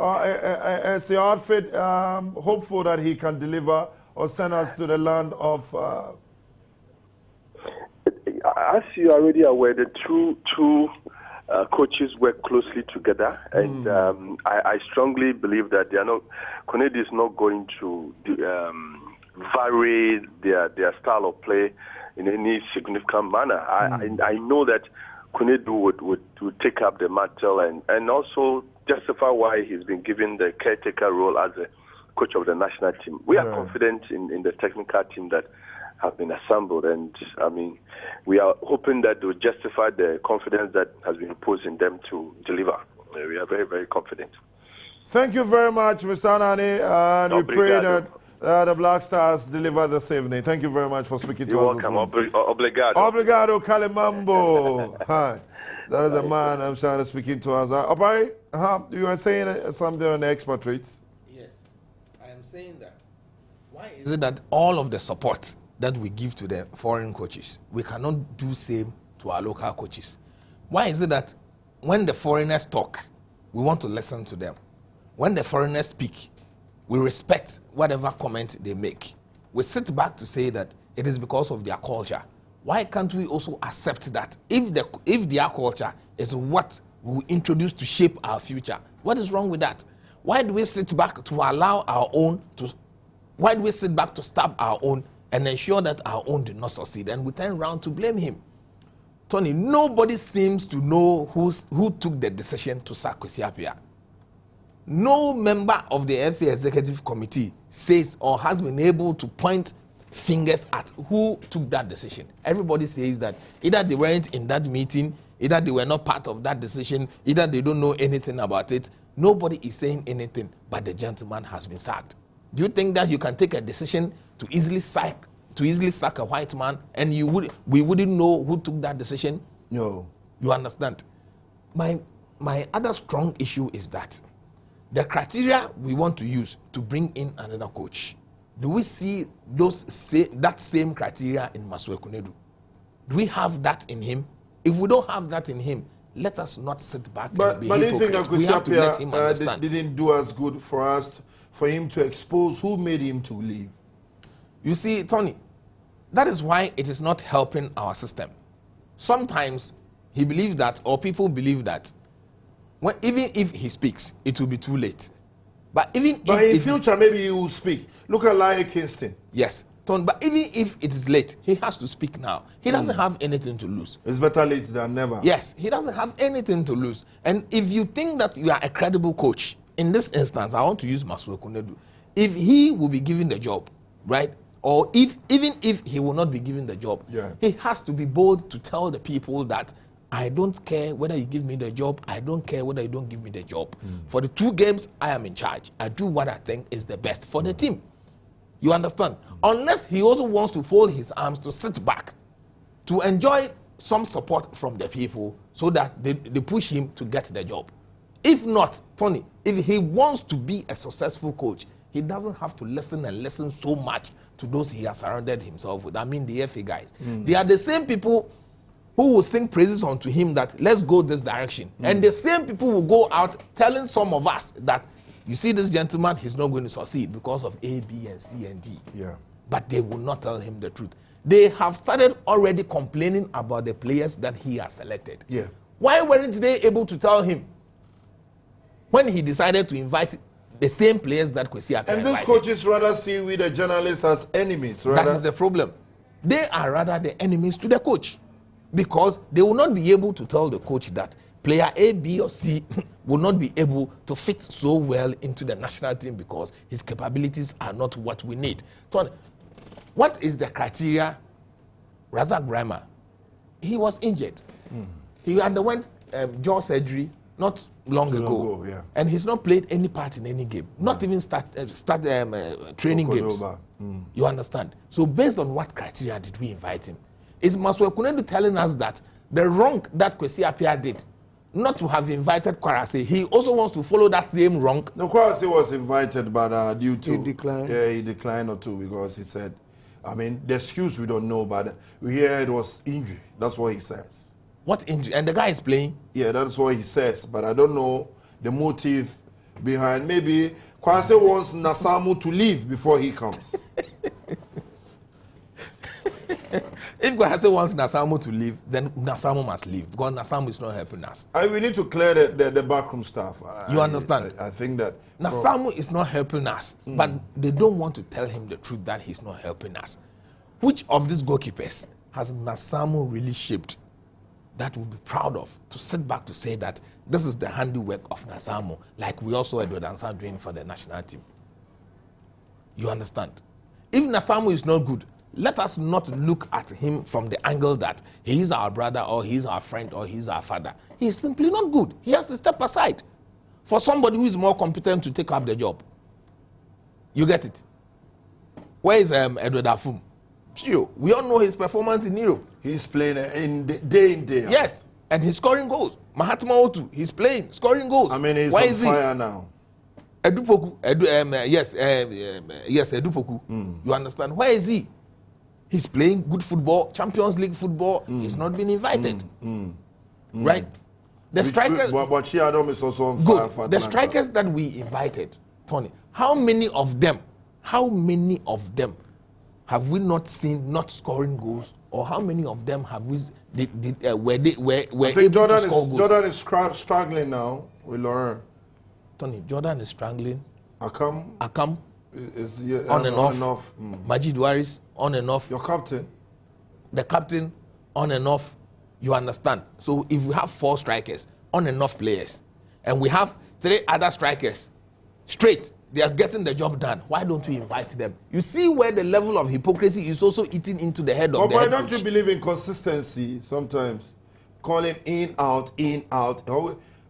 Is the outfit hopeful that he can deliver or send us to the land of... As you are already aware, the two coaches work closely together, and I strongly believe that Kunedu is not going to vary their style of play in any significant manner. I know that Kunedu would take up the mantle and also justify why he's been given the caretaker role as a coach of the national team. We are confident in the technical team that have been assembled, and I mean, we are hoping that they will justify the confidence that has been imposed in them to deliver. We are very, very confident. Thank you very much, Mr. Anani, and we pray that the Black Stars deliver this evening. Thank you very much for speaking to us. You're welcome. Obrigado. Obrigado, Kalimambo. Hi. That is a man I'm trying to speaking to us. Opare, you are saying something on the expatriates? Yes, I am saying that. Why is it that all of the support that we give to the foreign coaches, we cannot do same to our local coaches? Why is it that when the foreigners talk, we want to listen to them? When the foreigners speak, we respect whatever comment they make. We sit back to say that it is because of their culture. Why can't we also accept that if their culture is what we introduce to shape our future? What is wrong with that? Why do we sit back to allow our own Why do we sit back to stab our own and ensure that our own did not succeed, and we turn around to blame him? Tony, nobody seems to know who took the decision to sack Kwesi Appiah. No member of the FA Executive Committee says or has been able to point fingers at who took that decision. Everybody says that either they weren't in that meeting, either they were not part of that decision, either they don't know anything about it. Nobody is saying anything, but the gentleman has been sacked. Do you think that you can take a decision to easily sack a white man and we wouldn't know who took that decision? No. You understand? My other strong issue is that the criteria we want to use to bring in another coach, do we see that same criteria in Masue Kunedu? Do we have that in him? If we don't have that in him, let us not sit back and be But do you think that hypocrites. We have to let him Kwesi understand. didn't do as good for him to expose who made him to leave? You see, Tony, that is why it is not helping our system. Sometimes he believes that, or people believe that, even if he speaks, it will be too late. But in future, maybe he will speak. Look at Larry Kingston. Yes, Tony, but even if it is late, he has to speak now. He doesn't have anything to lose. It's better late than never. Yes, he doesn't have anything to lose. And if you think that you are a credible coach, in this instance, I want to use Masue Kunedu. If he will be given the job, right? Or even if he will not be given the job, he has to be bold to tell the people that I don't care whether you give me the job, I don't care whether you don't give me the job. For the 2 games, I am in charge. I do what I think is the best for the team. You understand? Unless he also wants to fold his arms to sit back, to enjoy some support from the people so that they push him to get the job. If not, Tony, if he wants to be a successful coach, he doesn't have to listen so much to those he has surrounded himself with. I mean, the FA guys. They are the same people who will sing praises unto him that let's go this direction. And the same people will go out telling some of us that, you see this gentleman, he's not going to succeed because of A, B, and C, and D. Yeah. But they will not tell him the truth. They have started already complaining about the players that he has selected. Yeah. Why weren't they able to tell him when he decided to invite the same players that Kwesi Appiah And those invited? coaches rather see we the journalists as enemies. Rather. That is the problem. They are rather the enemies to the coach, because they will not be able to tell the coach that player A, B, or C will not be able to fit so well into the national team because his capabilities are not what we need. Tony, what is the criteria? Razak Brahma, he was injured. He underwent jaw surgery not long ago, and he's not played any part in any game, not even start training games. You understand? So based on what criteria did we invite him? Is Masue Kunedu telling us that the wrong that Kwesi Appiah did, not to have invited Kwarase, he also wants to follow that same wrong? No, Kwarase was invited, but due to... He declined. Yeah, he declined or two because he said, I mean, the excuse we don't know, but we hear it was injury. That's what he says. What injury? And the guy is playing? Yeah, that's what he says, but I don't know the motive behind. Maybe Kwarase wants Nasamu to leave before he comes. If Kwasi wants Nasamu to leave, then Nasamu must leave because Nasamu is not helping us. We need to clear the backroom stuff. You understand? I think that Nasamu is not helping us, but they don't want to tell him the truth that he's not helping us. Which of these goalkeepers has Nasamu really shaped that we'll be proud of to sit back to say that this is the handiwork of Nasamu, like we also Edward Ansah doing for the national team? You understand? If Nasamu is not good, let us not look at him from the angle that he is our brother or he is our friend or he is our father. He is simply not good. He has to step aside for somebody who is more competent to take up the job. You get it? Where is Edward Afum? We all know his performance in Europe. He's playing day in, day out. Yes, and he's scoring goals. Mahatma Otu, he's playing, scoring goals. I mean, he's Why on is fire now. Edupoku, yes, Edupoku. You understand? Where is he? He's playing good football, Champions League football. He's not been invited. Right? The strikers. But Chiadom is also on fire. Good. The strikers that we invited, Tony, how many of them have we not seen not scoring goals? Or how many of them have we were able to score goals? Jordan is struggling now with Laurent. Tony, Jordan is struggling. Akam. on and off. Majid Waris, on and off. Your captain. The captain, on and off. You understand? So if we have 4 strikers, on and off players, and we have 3 other strikers, straight, they are getting the job done. Why don't we invite them? You see where the level of hypocrisy is also eating into the head of the head But don't coach. you believe in consistency sometimes? Calling in, out,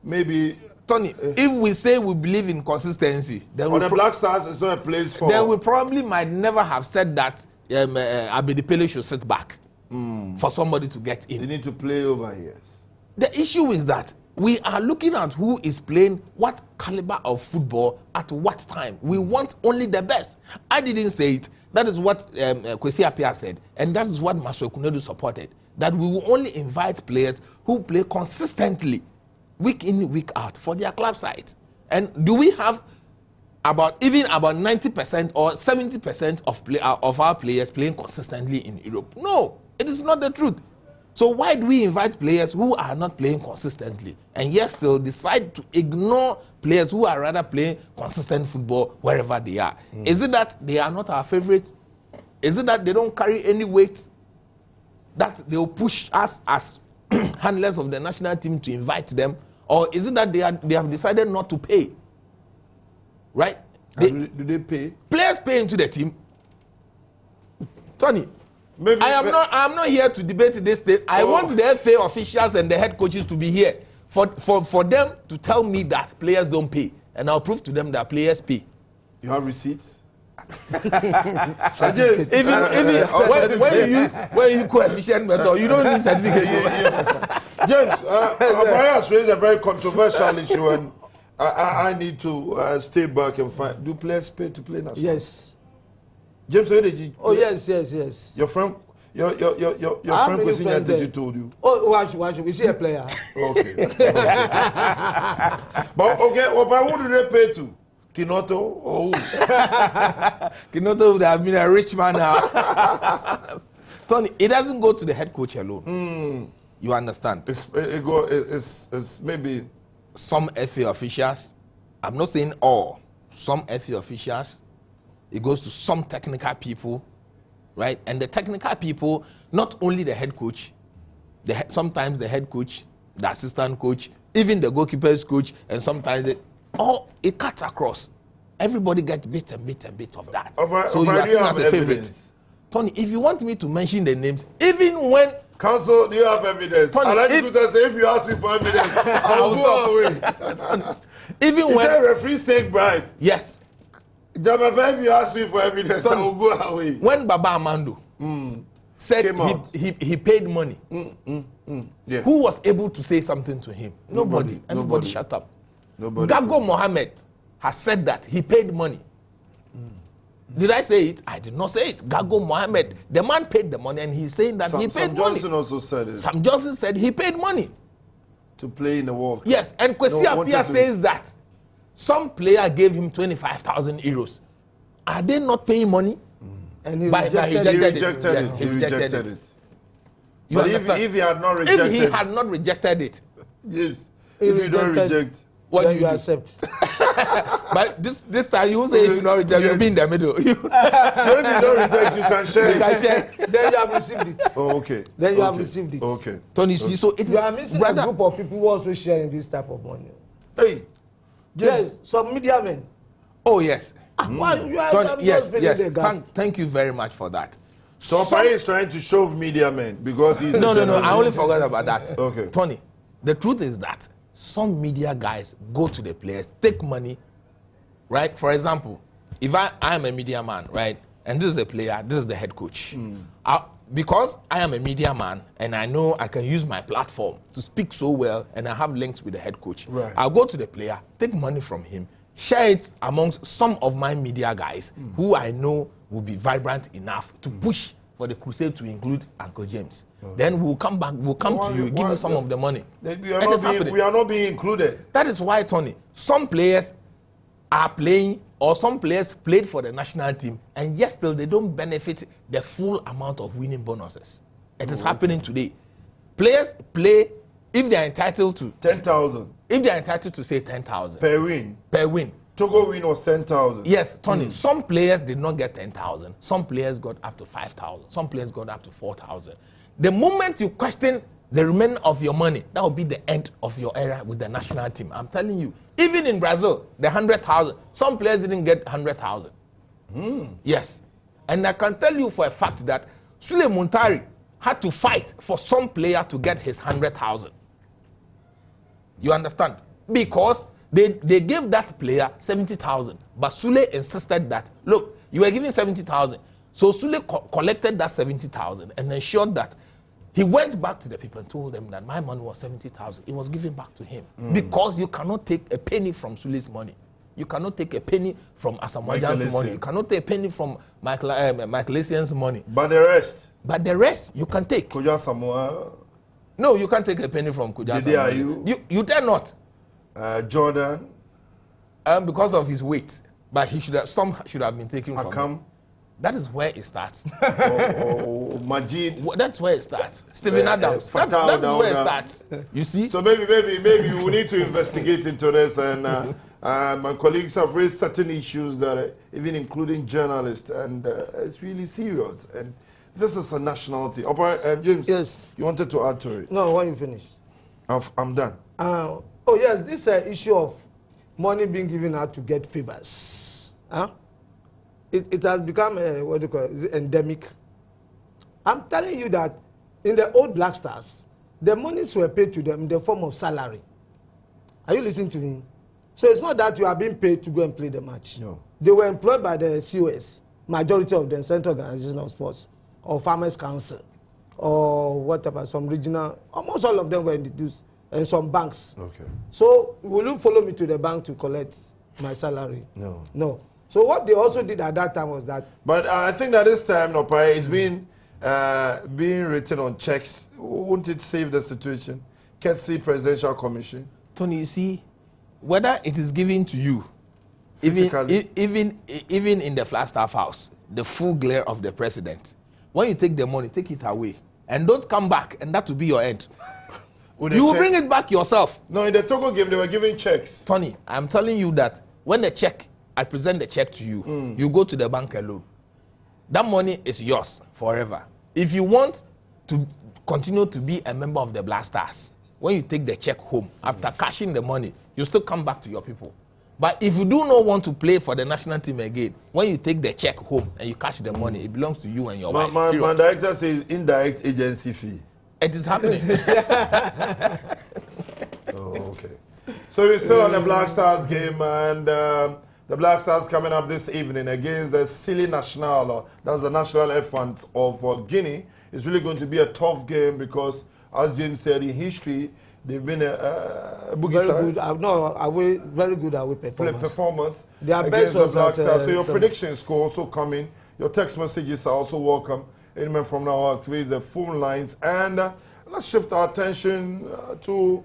maybe... Tony, if we say we believe in consistency, then the Black Stars is not a place for... Then we probably might never have said that Abedi Pele should sit back for somebody to get in. They need to play over here. The issue is that we are looking at who is playing what caliber of football at what time. We want only the best. I didn't say it. That is what Kwesi Appiah said, and that is what Masoi Kunedu supported. That we will only invite players who play consistently, week in, week out, for their club side. And do we have about 90% or 70% of our players playing consistently in Europe? No, it is not the truth. So why do we invite players who are not playing consistently and yet still decide to ignore players who are rather playing consistent football wherever they are? Is it that they are not our favorites? Is it that they don't carry any weight that they will push us as handlers of the national team to invite them? Or is it that they have decided not to pay? Right? Do they pay? Players pay into the team. Tony, Maybe, I am not here to debate this thing. I want the FA officials and the head coaches to be here for them to tell me that players don't pay, and I'll prove to them that players pay. You have receipts? When you coefficient method, you don't need certificate. James, Abaya has raised a very controversial issue, and I need to stay back and find. Do players pay to play national? Yes. James, where did you? Oh yes. Your friend, your friend Kwesi did you told you? Oh, why should we see a player? Okay. But who do they pay to? Kinoto or who? Kinoto would have been a rich man now. Tony, it doesn't go to the head coach alone. You understand? It's maybe some FA officials. I'm not saying all. Some FA officials. It goes to some technical people, right? And the technical people, not only the head coach, sometimes the head coach, the assistant coach, even the goalkeeper's coach, and sometimes it cuts across. Everybody gets bit and bit and bit of that. So you are seen as a favorite. Tony, if you want me to mention the names, even when... Council, do you have evidence? Tony, I like you to say, if you ask me for evidence, I'll go away. Tony, even when... Is referees take bribe? Yes. If you ask me for evidence, I will go away. When Baba Amando said he paid money, Yeah. who was able to say something to him? Nobody. Everybody shut up. Gago Mohammed has said that he paid money. Did I say it? I did not say it. Gago Mohammed, the man paid the money, and he's saying that he paid money. Sam Johnson also said it. Sam Johnson said he paid money to play in the World Cup. Yes, and Kwesi Appiah says that some player gave him 25,000 euros. Are they not paying money? And he rejected it. Yes, he rejected it. You but if he had not rejected, if he had not rejected it, yes. If you don't reject, what do you accept? But this time you say if you don't reject, you'll be in the middle. If you don't reject, you can share. You can share. Then you have received it. Oh, okay. Then you have received it. Okay. Tony, so it is. You are missing a group of people who also sharing this type of money. Hey. Yes, some media men. Oh yes. Why you are Tony, yes. Thank you very much for that. So Paris is trying to shove media men because he's no. I only forgot about that. Okay. Tony, the truth is that some media guys go to the players, take money, right? For example, if I am a media man, right, and this is a player, this is the head coach. Because I am a media man and I know I can use my platform to speak so well and I have links with the head coach. Right. I'll go to the player, take money from him, share it amongst some of my media guys who I know will be vibrant enough to push for the crusade to include Uncle James. Okay. Then we'll come back, we'll come to you, give you some of the money. We are not being included. That is why, Tony, some players are playing or some players played for the national team and yet still they don't benefit the full amount of winning bonuses. It is happening today. Players play if they are entitled to 10,000. If they are entitled to say 10,000 per win. Togo win was 10,000. Yes, Tony. Some players did not get 10,000. Some players got up to 5,000. Some players got up to 4,000. The moment you question the remainder of your money, that will be the end of your era with the national team. I'm telling you. Even in Brazil, the 100,000, some players didn't get 100,000. Yes. And I can tell you for a fact that Sule Muntari had to fight for some player to get his 100,000. You understand? Because they gave that player 70,000. But Sule insisted that, look, you were giving 70,000. So Sule collected that 70,000 and ensured that he went back to the people and told them that my money was 70,000. It was given back to him. Because you cannot take a penny from Sule's money. You cannot take a penny from Asamoah's money. You cannot take a penny from Michael Essien money. But the rest? But the rest, you can take. Kujang Samoa? No, you can't take a penny from Kujang Samoa. You dare not. Jordan? Because of his weight. But some should have been taken from him. That is where it starts. Majid. That's where it starts. Stephen Adams. That's where it starts. You see? So maybe we need to investigate into this. And my colleagues have raised certain issues that even including journalists. And it's really serious. And this is a national thing. James, yes. You wanted to add to it? No, when you finish. I'm done. Oh, yes. This issue of money being given out to get favors. Huh? It has become what do you call it? Is it endemic? I'm telling you that in the old Black Stars, the monies were paid to them in the form of salary. Are you listening to me? So it's not that you are being paid to go and play the match. No. They were employed by the COS, majority of them, Central Organization of Sports, or Farmers Council, or whatever, some regional, almost all of them were introduced, and some banks. Okay. So will you follow me to the bank to collect my salary? No. No. So what they also did at that time was that. But I think that this time, it's being written on checks. Won't it save the situation? Courtesy Presidential Commission. Tony, you see, whether it is given to you, even in the Flagstaff House, the full glare of the president, when you take the money, take it away. And don't come back, and that will be your end. You will bring it back yourself. No, in the Togo game, they were giving checks. Tony, I'm telling you that when the check, I present the check to you, you go to the bank alone. That money is yours forever. If you want to continue to be a member of the Black Stars, when you take the check home, after cashing the money, you still come back to your people. But if you do not want to play for the national team again, when you take the check home and you cash the money, it belongs to you and your wife. My director says indirect agency fee. It is happening. Oh, okay. So we're still on the Black Stars game, and the Black Stars coming up this evening against the Sili National. That's the national elephant of Guinea. It's really going to be a tough game because, as James said, in history, they've been a boogie side. Very good away performance. They are against the Black Stars. So your predictions could also come in. Your text messages are also welcome. Anyone from now activate the phone lines. And let's shift our attention to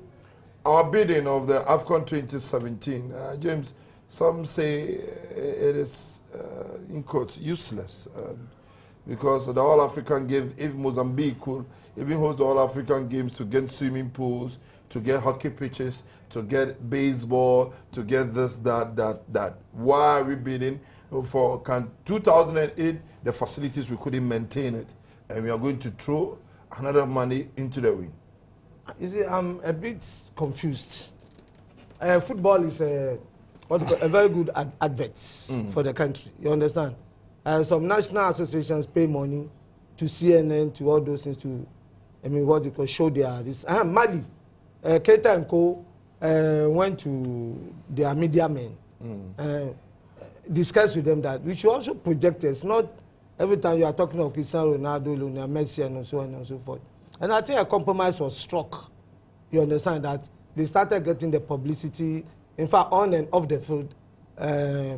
our bidding of the AFCON 2017. James, some say it is, in quotes, useless. Because the All-African Games, if Mozambique could even host the All-African Games to get swimming pools, to get hockey pitches, to get baseball, to get this, that. Why are we bidding? For 2008, the facilities, we couldn't maintain it. And we are going to throw another money into the wind. You see, I'm a bit confused. Football is a very good advert for the country. You understand? Some national associations pay money to CNN, to all those things, to, what you call show their this. Mali, Keita and Co. Went to their media men, discussed with them that we should also project us, not every time you are talking of Cristiano Ronaldo, Lionel Messi, and so on and so forth. And I think a compromise was struck. You understand that they started getting the publicity, in fact, on and off the field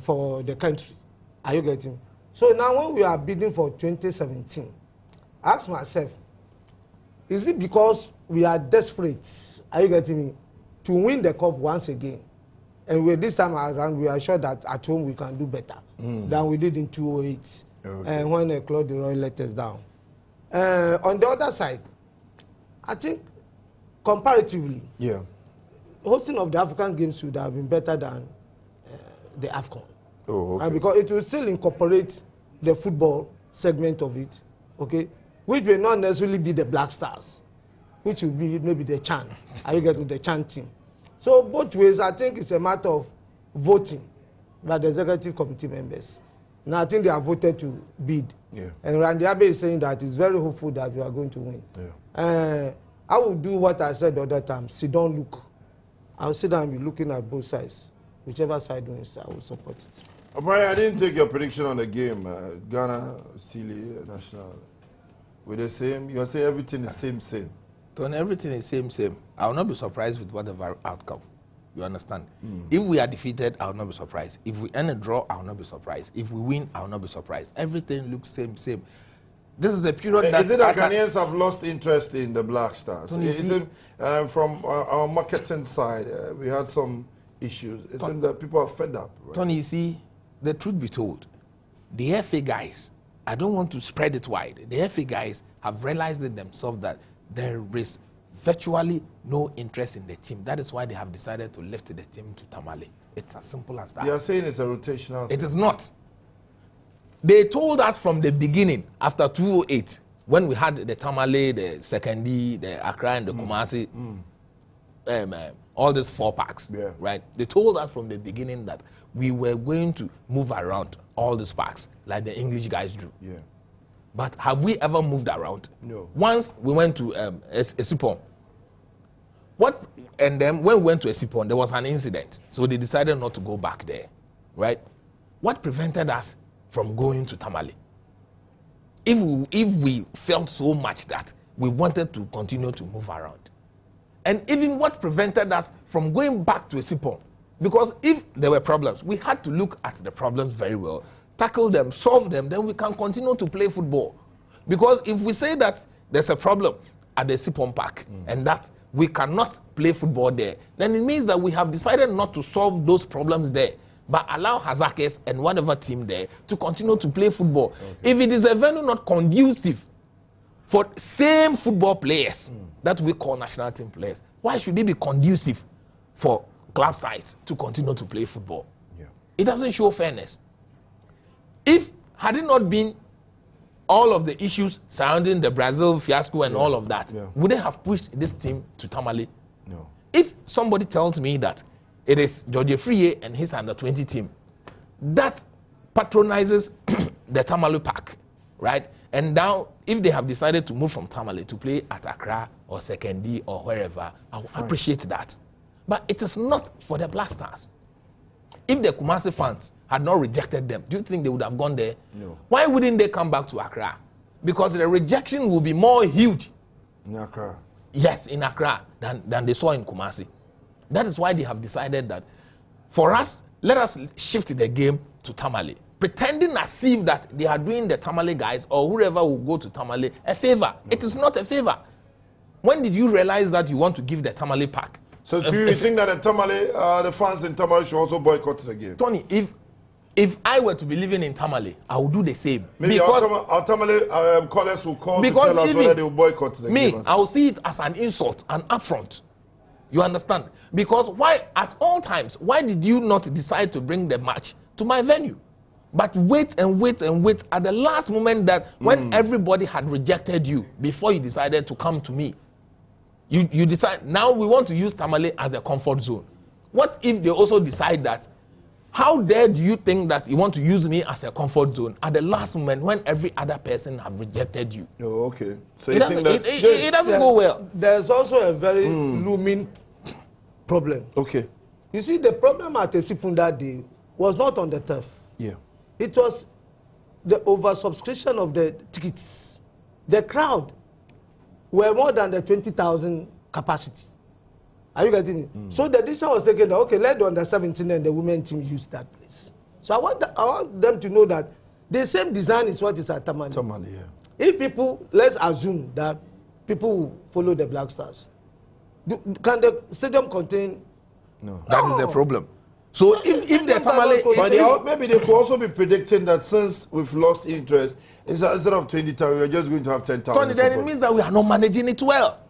for the country. Are you getting? So now when we are bidding for 2017, I ask myself, is it because we are desperate, are you getting me, to win the cup once again? And with this time around, we are sure that at home we can do better than we did in 2008, and when Claude Leroy let us down. On the other side, I think comparatively, hosting of the African Games would have been better than the AFCON. Oh, okay. And because it will still incorporate the football segment of it, okay, which may not necessarily be the Black Stars, which will be maybe the Chan. Are you getting the Chan team? So both ways, I think it's a matter of voting by the executive committee members. Now I think they have voted to bid. Yeah. And Randy Abe is saying that he's very hopeful that we are going to win. Yeah. I will do what I said the other time. Sit down, look. I'll sit down and be looking at both sides. Whichever side wins, I will support it. Brian, I didn't take your prediction on the game. Ghana, Chile, National. With the same, you're saying everything is same. Tony, everything is same. I will not be surprised with whatever outcome. You understand? If we are defeated, I will not be surprised. If we end a draw, I will not be surprised. If we win, I will not be surprised. Everything looks same. This is a period that... Is it that Ghanaians have lost interest in the Black Stars? Tony, Is it, from our marketing side, we had some issues. It seems that people are fed up. Right? Tony, you see, the truth be told, the FA guys, I don't want to spread it wide. The FA guys have realized it themselves that there is virtually no interest in the team. That is why they have decided to lift the team to Tamale. It's as simple as that. They are saying it's a rotational It is not. They told us from the beginning, after 2008, when we had the Tamale, the Sekondi, the Accra, and the Kumasi, all these 4 packs, right? They told us from the beginning that we were going to move around all these packs like the English guys do. Yeah. But have we ever moved around? No. Once we went to Esipon. And then when we went to Esipon, there was an incident. So they decided not to go back there, right? What prevented us from going to Tamale? If we felt so much that we wanted to continue to move around. And even what prevented us from going back to Esipon, because if there were problems, we had to look at the problems very well, tackle them, solve them, then we can continue to play football. Because if we say that there's a problem at the Esipon Park and that we cannot play football there, then it means that we have decided not to solve those problems there, but allow Hazakes and whatever team there to continue to play football. Okay. If it is a venue not conducive for same football players that we call national team players, why should it be conducive for club sides to continue to play football? Yeah. It doesn't show fairness. If had it not been all of the issues surrounding the Brazil fiasco and all of that, would they have pushed this team to Tamale? No. If somebody tells me that it is George Friye and his under-20 team that patronizes the Tamale Park, right? And now, if they have decided to move from Tamale to play at Accra or Sekondi or wherever, I will appreciate that. But it is not for the Black Stars. If the Kumasi fans had not rejected them, do you think they would have gone there? No. Why wouldn't they come back to Accra? Because the rejection will be more huge. In Accra. Yes, in Accra than they saw in Kumasi. That is why they have decided that for us, let us shift the game to Tamale, pretending as if that they are doing the Tamale guys or whoever will go to Tamale a favor. It is not a favor. When did you realize that you want to give the Tamale Park? So do you think that the fans in Tamale should also boycott the game? Tony, if I were to be living in Tamale, I would do the same. Maybe our Tamale callers will call to tell us whether they will boycott the game. I will see it as an insult, an affront. You understand? Because why, at all times, why did you not decide to bring the match to my venue? But wait and wait and wait at the last moment that when everybody had rejected you before you decided to come to me. You decide, now we want to use Tamale as a comfort zone. What if they also decide that, how dare do you think that you want to use me as a comfort zone at the last moment when every other person have rejected you? Oh, okay. So it doesn't go well. There's also a very looming problem. Okay. You see, the problem at Esipon that day was not on the turf. Yeah. It was the oversubscription of the tickets. The crowd were more than the 20,000 capacity. Are you getting me? So the decision was taken that, okay, let the under-17 and the women team use that place. So I want them to know that the same design is what is at Tamale. Tamale, yeah. If people, let's assume that people will follow the Black Stars, can the stadium contain? No. That is the problem. So if the Tamale... But maybe they could also be predicting that since we've lost interest, instead of 20,000, we're just going to have 10,000. Tony, then it means that we are not managing it well.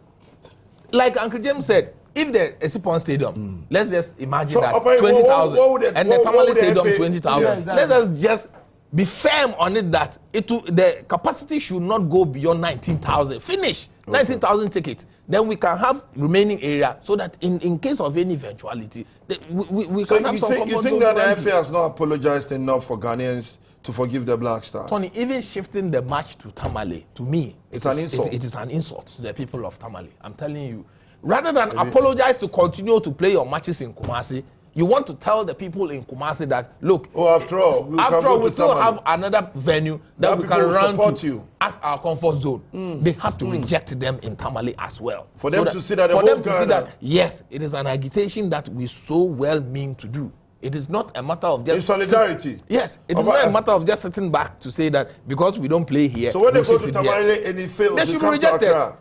Like Uncle James said, if the Esipon Stadium, let's just imagine So, that Operate, 20,000, what would it- and the what Tamale would the Stadium FA 20,000. Yeah. Let us just be firm on it that the capacity should not go beyond 19,000. Finish 19,000 tickets. Then we can have remaining area so that in case of any eventuality, we So can have some comfort you think zone that to the entry. FA has not apologized enough for Ghanaians to forgive the Black Stars? Tony, even shifting the match to Tamale, to me, It's an insult. It is an insult to the people of Tamale. I'm telling you. Rather than apologize to continue to play your matches in Kumasi, you want to tell the people in Kumasi that, look, After all, we still have another venue that we people can will run support to you. as our comfort zone. They have to reject them in Tamale as well. For them to see that the for whole them to see Ghana- that, yes, it is an agitation that we so well mean to do. It is not a matter of just In solidarity. Yes, it is not a matter of just sitting back to say that because we don't play here. So when they we'll go shift to it here. Tamale and it fails, They you should be come to rejected. Accra.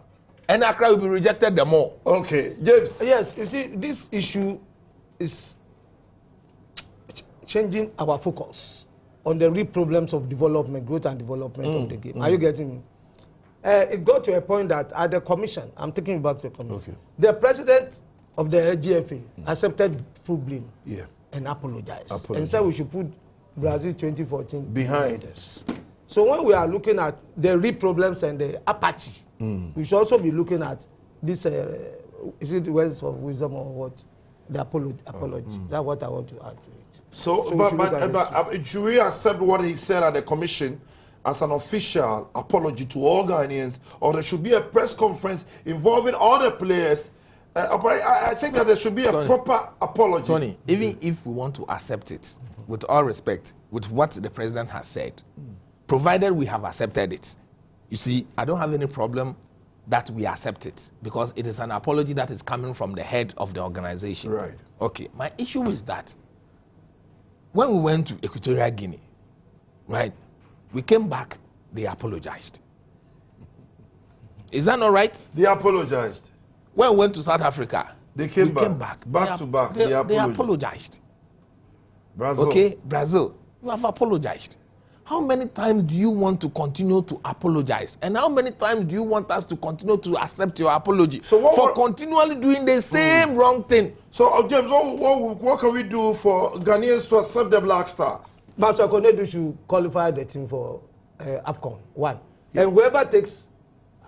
And Accra will be rejected the more. Okay, James. Yes, you see, this issue is changing our focus on the real problems of development, growth and development of the game. Are you getting me? It got to a point that at the commission, I'm taking it back to the commission, Okay. the president of the GFA accepted full blame and apologized and said we should put Brazil 2014 Behind us. So when we are looking at the real problems and the apathy, we should also be looking at this, is it words of wisdom or what? The apology. That's what I want to add to it. So, we should look at but should we accept what he said at the commission as an official apology to all Ghanaians, or there should be a press conference involving all the players? I think that there should be a proper apology. Tony, even if we want to accept it, with all respect, with what the president has said, provided we have accepted it, you see, I don't have any problem that we accept it because it is an apology that is coming from the head of the organization. Right. Okay, my issue is that when we went to Equatorial Guinea, right, we came back, they apologized. Is that not right? They apologized. When we went to South Africa, They came we back. came Back to back. They They apologized. Brazil. Okay, Brazil, you have apologized. How many times do you want to continue to apologize? And how many times do you want us to continue to accept your apology for continually doing the same wrong thing? So, James, what can we do for Ghanaians to accept the Black Stars? Master Konedu should qualify the team for AFCON, one. Yeah. And whoever takes,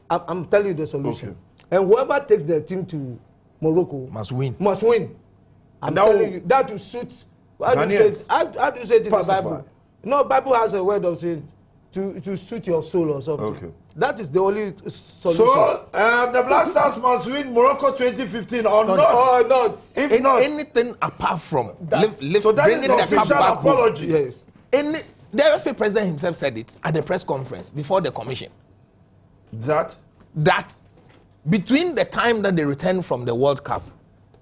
I'm telling you the solution. Okay. And whoever takes the team to Morocco must win. Must win. I'm telling you, that will suit. How do you say it in the Bible? No, Bible has a word of saying to suit your soul or something. Okay. That is the only solution. So the Black Stars must win Morocco 2015 or not? Or not. If not, anything apart from so that is the official apology. Yes. The FA president himself said it at the press conference before the commission. That between the time that they return from the World Cup,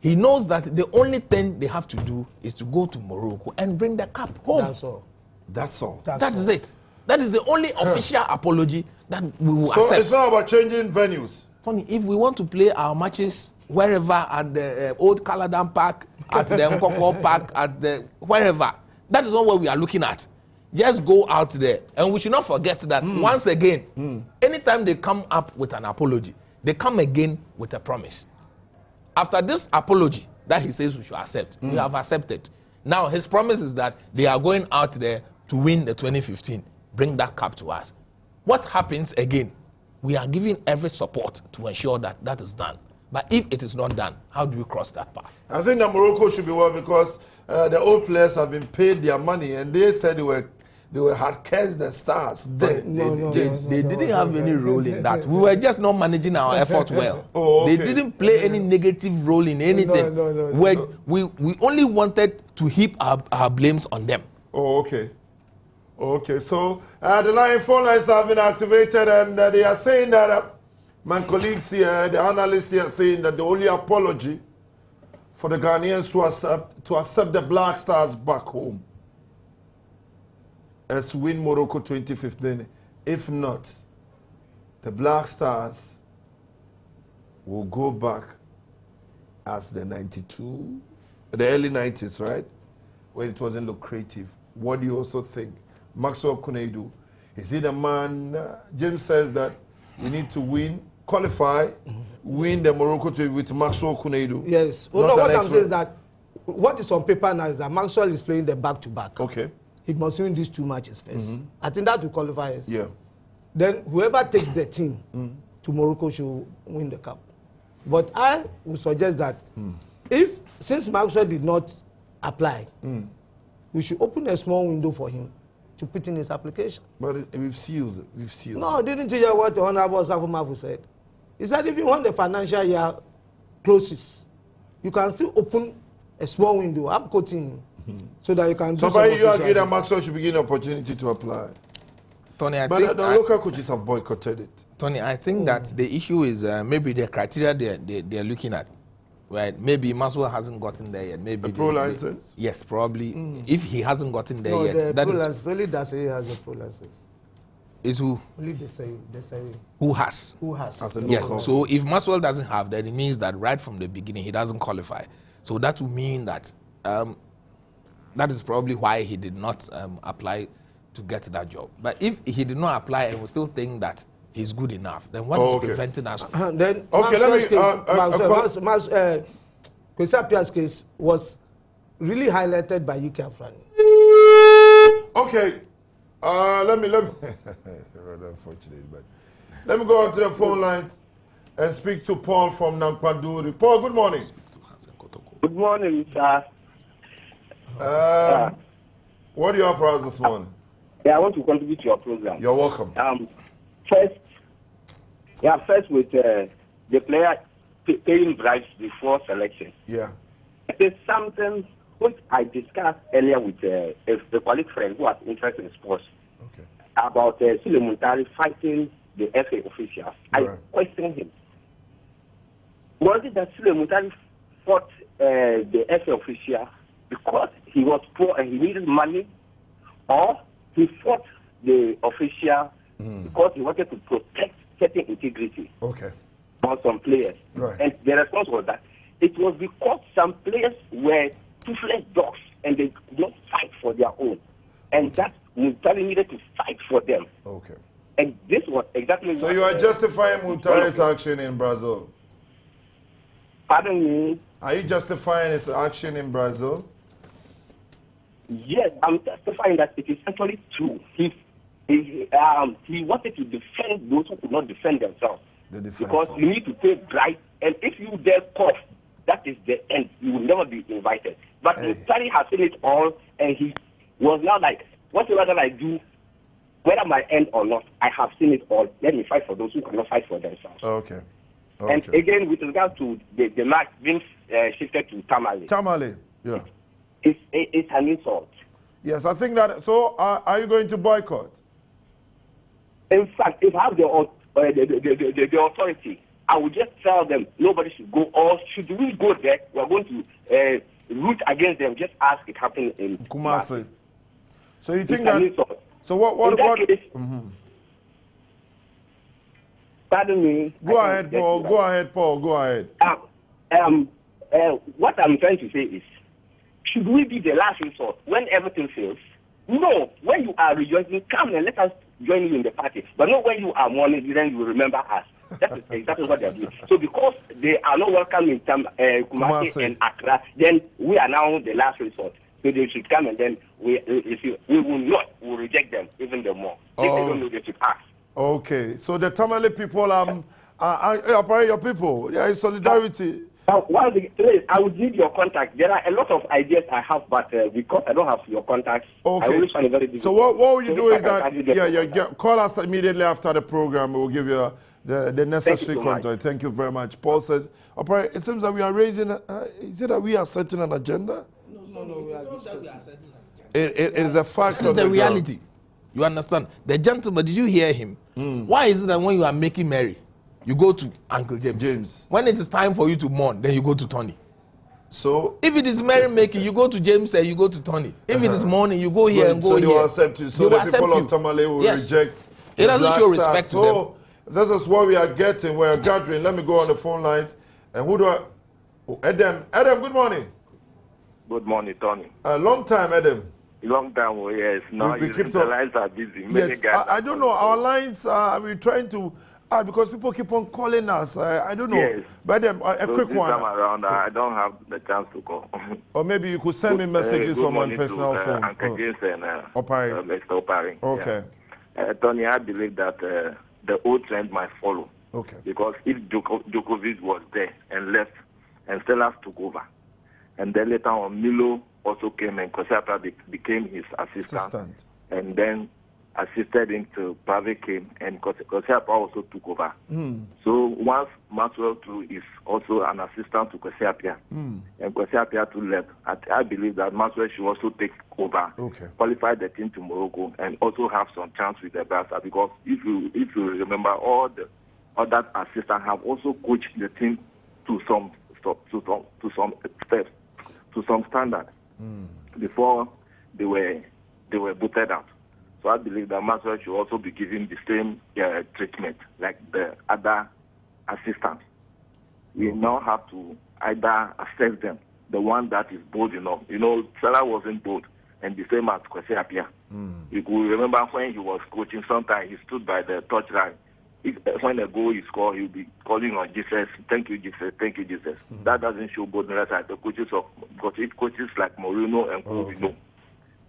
he knows that the only thing they have to do is to go to Morocco and bring the cup home. That's all. That's all. That is it. That is the only official apology that we will accept. So it's not about changing venues. Tony, if we want to play our matches wherever, at the old Caladan Park, at the Nkoko Park, at the wherever, that is not what we are looking at. Just go out there. And we should not forget that once again, anytime they come up with an apology, they come again with a promise. After this apology that he says we should accept, we have accepted. Now his promise is that they are going out there to win the 2015, bring that cup to us. What happens again? We are giving every support to ensure that that is done. But if it is not done, how do we cross that path? I think that Morocco should be well because the old players have been paid their money and they said they had cursed the stars. They didn't have any role in that. We were just not managing our effort well. They didn't play any negative role in anything. We only wanted to heap our blames on them. Oh, okay. Okay, so the phone lines have been activated and they are saying that my colleagues here, the analysts here, are saying that the only apology for the Ghanaians to accept the Black Stars back home is win Morocco 2015. If not, the Black Stars will go back as the 92, the early 90s, right? When it wasn't lucrative. What do you also think? Maxwell Konedu, is he the man? James says that we need to win qualify, win the Morocco to with Maxwell Kunedu. Yes. Well, no, what I'm saying is that what is on paper now is that Maxwell is playing the back-to-back. Okay. He must win these 2 matches first. I think that will qualify us. Yeah. Then whoever takes the team to Morocco should win the cup. But I would suggest that since Maxwell did not apply, we should open a small window for him to put in his application. But we've sealed. No, didn't you hear what the Honorable Safo Mafu said? He said if you want the financial year closes, you can still open a small window. I'm quoting him. So that you can do so you agree that Maxwell should be given an opportunity to apply? Tony, I but think the local coaches have boycotted it. Tony, I think that the issue is maybe the criteria they're looking at. Right? Maybe Maxwell hasn't gotten there yet. Maybe the pro license? Yes, probably. If he hasn't gotten there yet. The that pro is license, only Dasari has a pro license. Is who? Only Desai. Who has? Who has? Yeah. So if Maxwell doesn't have that, it means that right from the beginning he doesn't qualify. So that will mean that that is probably why he did not apply to get that job. But if he did not apply and we still think that he's good enough, then what is preventing us? Then okay, let me. Kwesi Appiah's case was really highlighted by UK Afrani. Okay, let me. Rather unfortunate, but let me go on to the phone lines and speak to Paul from Nankpanduri. Paul, good morning. Good morning, sir. What do you have for us this morning? Yeah, I want to contribute to your program. You're welcome. First with the player paying bribes before selection. Yeah. It is something which I discussed earlier with a colleague friend who has interest in sports. Okay. About Sule Muntari fighting the FA officials. Right. I questioned him. Was it that Sule Muntari fought the FA official because he was poor and he needed money, or he fought the official because he wanted to protect certain integrity on some players? Right. And the response was that it was because some players were toothless dogs and they could not fight for their own, and that Muntari needed to fight for them. Okay. And this was exactly so what... you are justifying Muntari's action in Brazil? Pardon me? Are you justifying his action in Brazil? Yes, I'm testifying that it is actually true. He wanted to defend those who could not defend themselves. Because you need to pay bribe, and if you dare cough, that is the end. You will never be invited. But Muntari has seen it all, and he was now like, whatever I do, whether my end or not, I have seen it all. Let me fight for those who cannot fight for themselves. Okay. And again, with regard to the match being shifted to Tamale. Tamale, yeah. It's an insult. Yes, I think that. So, are you going to boycott? In fact, if I have the authority, I would just tell them nobody should go, or should we go there, we are going to root against them, just as it happened in Kumasi. So you think it's that? An insult. So what? Case, pardon me. Go ahead, Paul. Go ahead, Paul. Go ahead. What I'm trying to say is, should we be the last resort when everything fails? No. When you are rejoicing, come and let us join you in the party. But not when you are mourning, then you will remember us. That is exactly what they are doing. So because they are not welcome in Kumasi and Accra, then we are now the last resort. So they should come, and then we will reject them even the more. If they don't know, they should ask. Okay. So the Tamale people are your people. There is solidarity. I would need your contact. There are a lot of ideas I have, but because I don't have your contacts, I always find it very difficult. So what will you do is that call us immediately after the program. We'll give you the necessary contact. Thank you very much. Paul said, it seems that we are raising. Is it that we are setting an agenda? No, we are discussing. It is a fact. This is the reality. You understand? The gentleman, did you hear him? Why is it that when you are making merry, you go to Uncle James? When it is time for you to mourn, then you go to Tony. So if it is merrymaking, you go to James and you go to Tony. If it is mourning, you go here and go here. So they will accept you. So the people of Tamale will reject. It doesn't show respect to them. So this is what we are getting. We are gathering. Let me go on the phone lines. And who do I? Adam. Adam, good morning. Good morning, Tony. A long time, Adam. Long time, yes. Now the lines are busy. Yes, I don't know. Our lines, we're trying to Because people keep on calling us. I don't know. Yes. But then, a quick this one. time around, I don't have the chance to call. Or maybe you could send me messages on my personal phone. Uncle James and Opari. Mr. Opari. Okay. Yeah. Tony, I believe that the old trend might follow. Okay. Because if Djokovic was there and left, and Stellas took over, and then later on Milo also came and Kosiapa became his assistant. And then assisted him to Pave came and Kosiapa also took over. So once Maxwell too is also an assistant to Kosiapa, and Kosiapa too left, I believe that Maxwell should also take over, qualify the team to Morocco, and also have some chance with the Barca. Because if you remember, all the other assistants have also coached the team to some steps, to some standard before they were booted out. So I believe that Maxwell should also be given the same treatment like the other assistants. We now have to either assess them, the one that is bold enough. You know, Salah wasn't bold, and the same as Kwesi Appiah. You could remember when he was coaching, sometimes he stood by the touchline. When a goal is scored, he'll be calling on Jesus, thank you, Jesus, thank you, Jesus. That doesn't show boldness at the coaches coaches like Mourinho and Coutinho.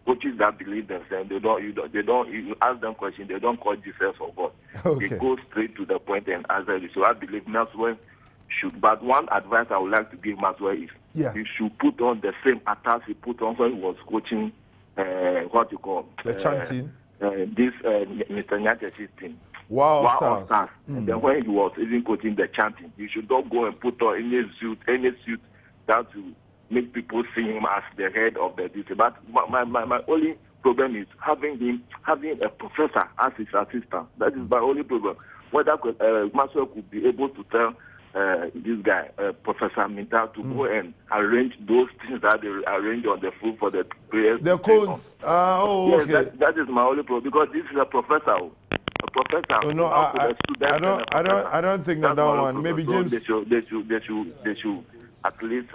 Coaches that believe themselves, you ask them questions, they don't call Jesus or God. They go straight to the point and answer it. So I believe Maxwell should, but one advice I would like to give Maxwell is he should put on the same attacks he put on when he was coaching the chanting. This Mr. Nyate's team. Wow, stars. And then when he was even coaching the chanting, you should not go and put on any suit that to make people see him as the head of the duty. But my only problem is having a professor as his assistant. That is my only problem. Whether Maxwell could be able to tell this guy, Professor Minta, to go and arrange those things that they arrange on the field for the players. The codes. Yes, that is my only problem, because this is a professor. Oh, no, I don't think that one. Maybe James. They should at least.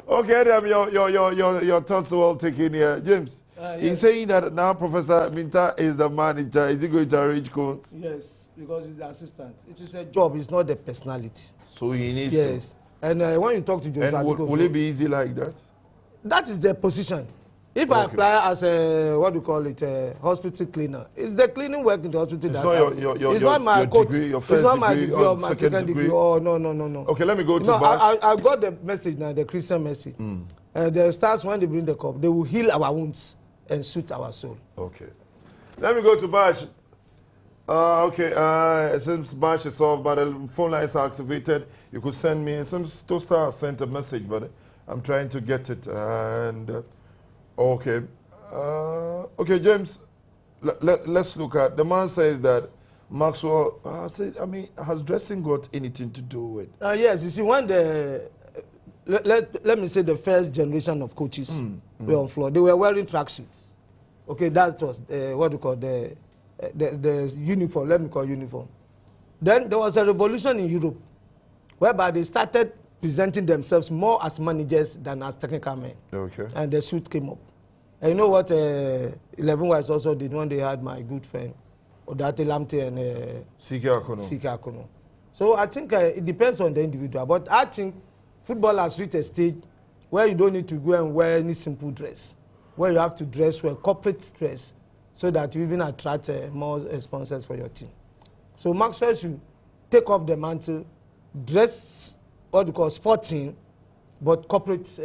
Okay, Adam, your thoughts are well taken here, James. He's saying that now Professor Minta is the manager. Is he going to arrange codes? Yes, because he's the assistant. It is a job. It's not the personality. So he needs. Yes, and when you talk to James, will it be easy like that? That is the position. If I apply as a hospital cleaner, it's the cleaning work in the hospital. It's not my coach. It's not my degree or my second degree. Oh, no. Okay, let me go to Bash. I got the message now, the Christian message. The stars, when they bring the cup, they will heal our wounds and soothe our soul. Okay. Let me go to Bash. Since Bash is off, but the phone lines are activated, you could send me. Some Toaster sent a message, but I'm trying to get it. Okay, James, let's look at, the man says that Maxwell, has dressing got anything to do with? Yes, you see, when let me say the first generation of coaches were on floor, they were wearing tracksuits. Okay, that was the uniform, let me call uniform. Then there was a revolution in Europe, whereby they started presenting themselves more as managers than as technical men. Okay. And the suit came up. And you know what 11 Wives also did when they had my good friend, Odate Lamte and Sike Akono. So I think it depends on the individual. But I think football has reached a stage where you don't need to go and wear any simple dress, where you have to dress well, corporate dress, so that you even attract more sponsors for your team. So Maxwell should take up the mantle, dress sporting, but corporate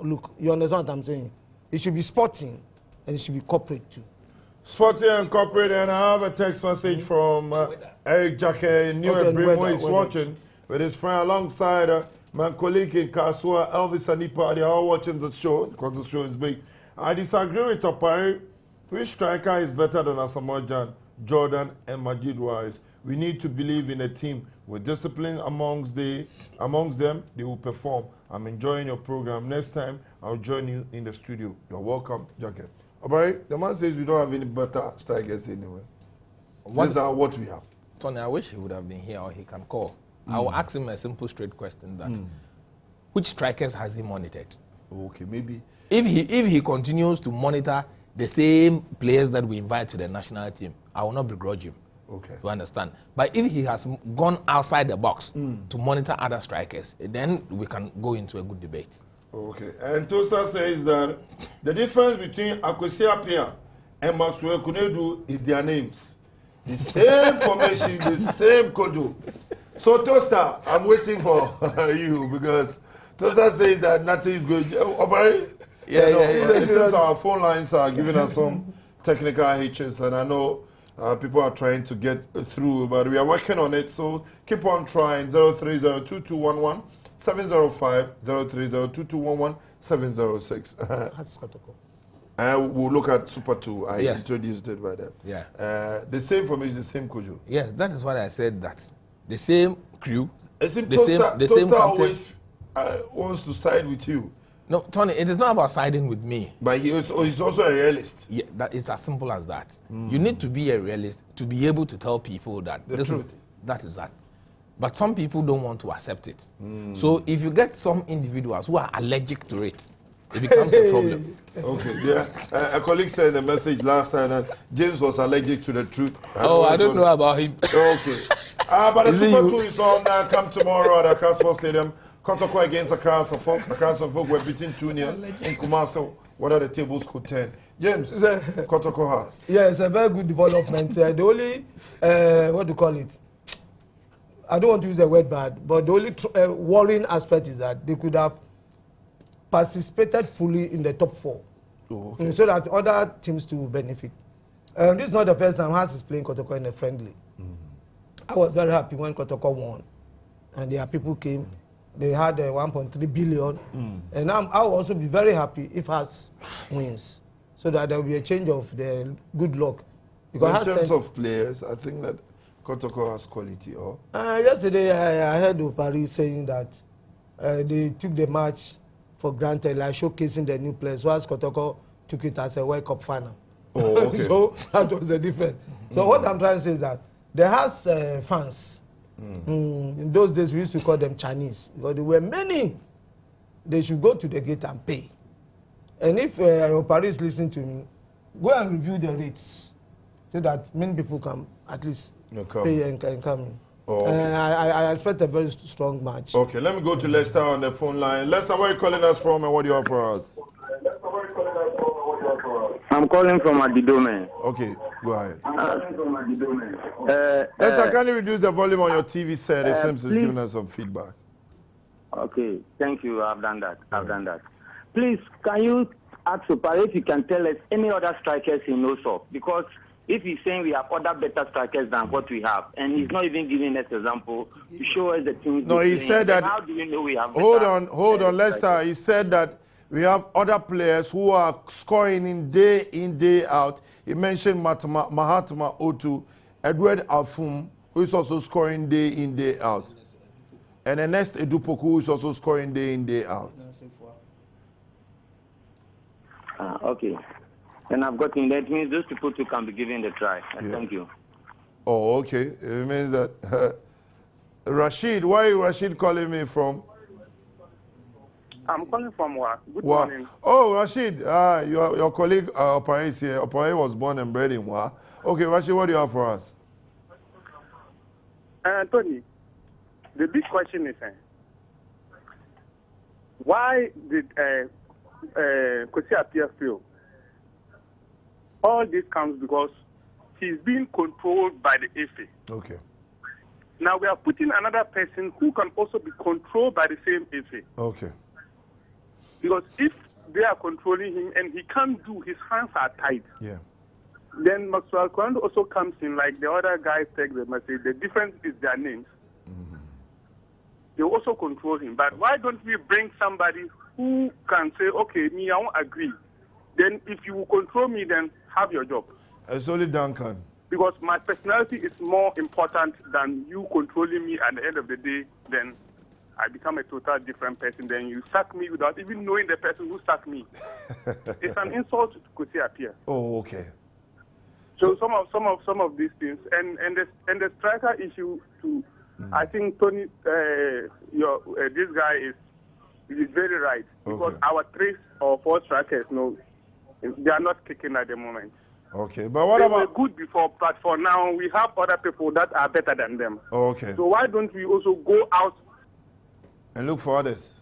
look. You understand what I'm saying? It should be sporting and it should be corporate too. Sporting and corporate, and I have a text message from Eric Jacke, New Brimo. He's watching with his friend alongside my colleague in Kasua, Elvis Anipa. They are all watching the show because the show is big. I disagree with Opari. Which striker is better than Asamoah Jordan and Majid Wise? We need to believe in a team with discipline amongst them. They will perform. I'm enjoying your program. Next time, I'll join you in the studio. You're welcome, Jacket. Alright, the man says we don't have any better strikers anywhere. These are what we have. Tony, I wish he would have been here or he can call. I will ask him a simple, straight question that which strikers has he monitored? Okay, maybe. If he continues to monitor the same players that we invite to the national team, I will not begrudge him. Okay. You understand? But if he has gone outside the box to monitor other strikers, then we can go into a good debate. Okay. And Toaster says that the difference between Kwesi Appiah and Maxwell Kunedu is their names. The same formation, the same kodo. So Toaster, I'm waiting for you because Toaster says that nothing is going to... Since our phone lines are giving us some technical hitches, and I know people are trying to get through, but we are working on it. So keep on trying. 030-2211 705 030-2211 706. And we'll look at Super 2. I introduced it by them. Yeah. The same formation, the same Kojo. Yes, that is what I said. That the same crew, the same captain. Always wants to side with you. No, Tony, it is not about siding with me. But he's also a realist. Yeah, that it's as simple as that. You need to be a realist to be able to tell people that that is that. But some people don't want to accept it. So if you get some individuals who are allergic to it, it becomes a problem. Okay, yeah. A colleague said in the message last time that James was allergic to the truth. I don't know about him. Okay. But the Super 2 is on. Come tomorrow at Accra Sports Stadium. Kotoko against Accra Suffolk. Accra Suffolk were beating 2-0 in Kumasi. What are the tables could turn? James, Kotoko has. Yeah, it's a very good development. The only, what do you call it? I don't want to use the word bad, but the only worrying aspect is that they could have participated fully in the top 4. So that other teams to benefit. This is not the first time Hearts is playing Kotoko in a friendly. I was very happy when Kotoko won. And their people came. They had 1.3 billion. And I will also be very happy if Hearts wins. So that there will be a change of the good luck. Because in terms of players, I think that Kotoko has quality. Yesterday, I heard of Paris saying that they took the match for granted, like showcasing the new players, whilst Kotoko took it as a World Cup final. Okay. So that was the difference. So what I'm trying to say is that there has fans. In those days, we used to call them Chinese because there were many. They should go to the gate and pay. And if Paris listening to me, go and review the rates so that many people can at least pay and come in. I expect a very strong match. Okay, let me go to Lester on the phone line. Lester, where are you calling us from and what do you have for us? I'm calling from Adidome. Okay, go ahead. Lester, can you reduce the volume on your TV set? It seems it's giving us some feedback. Okay, thank you. I've done that. Please, can you ask Super if you can tell us any other strikers he knows of? Because if he's saying we have other better strikers than what we have, and he's not even giving us example to show us the things. No, he said that. How do we know we have? Hold on, Lester. He said that we have other players who are scoring in, day out. He mentioned Mahatma Otu, Edward Afum, who is also scoring day in, day out. And the next Edupoku, who is also scoring day in, day out. Okay. And I've got in that means those people too can be given the try. Thank you. Oh, okay. It means that Rashid, why is Rashid calling me from? I'm calling from Wa. Good morning. Oh, Rashid, your colleague operates here. Operator was born and bred in Wa. Okay, Rashid, what do you have for us? Tony, the big question is, why did Kwesi Appiah fail? All this comes because he's being controlled by the FA. Okay. Now we are putting another person who can also be controlled by the same FA. Okay. Because if they are controlling him and he can't do, his hands are tied. Yeah. Then Maxwell Kunedu also comes in, like the other guys take the message. The difference is their names. They also control him. But why don't we bring somebody who can say, okay, me, I won't agree. Then if you will control me, then have your job. It's only Duncan. Because my personality is more important than you controlling me. At the end of the day, then I become a total different person. Then you sack me without even knowing the person who sacked me. It's an insult to Kwesi Appiah. Oh, okay. So some of these things and the striker issue too. I think Tony, this guy is very right because our 3 or 4 strikers, no, they are not kicking at the moment. Okay, but what They about... were good before, but for now, we have other people that are better than them. Okay. So why don't we also go out and look for others?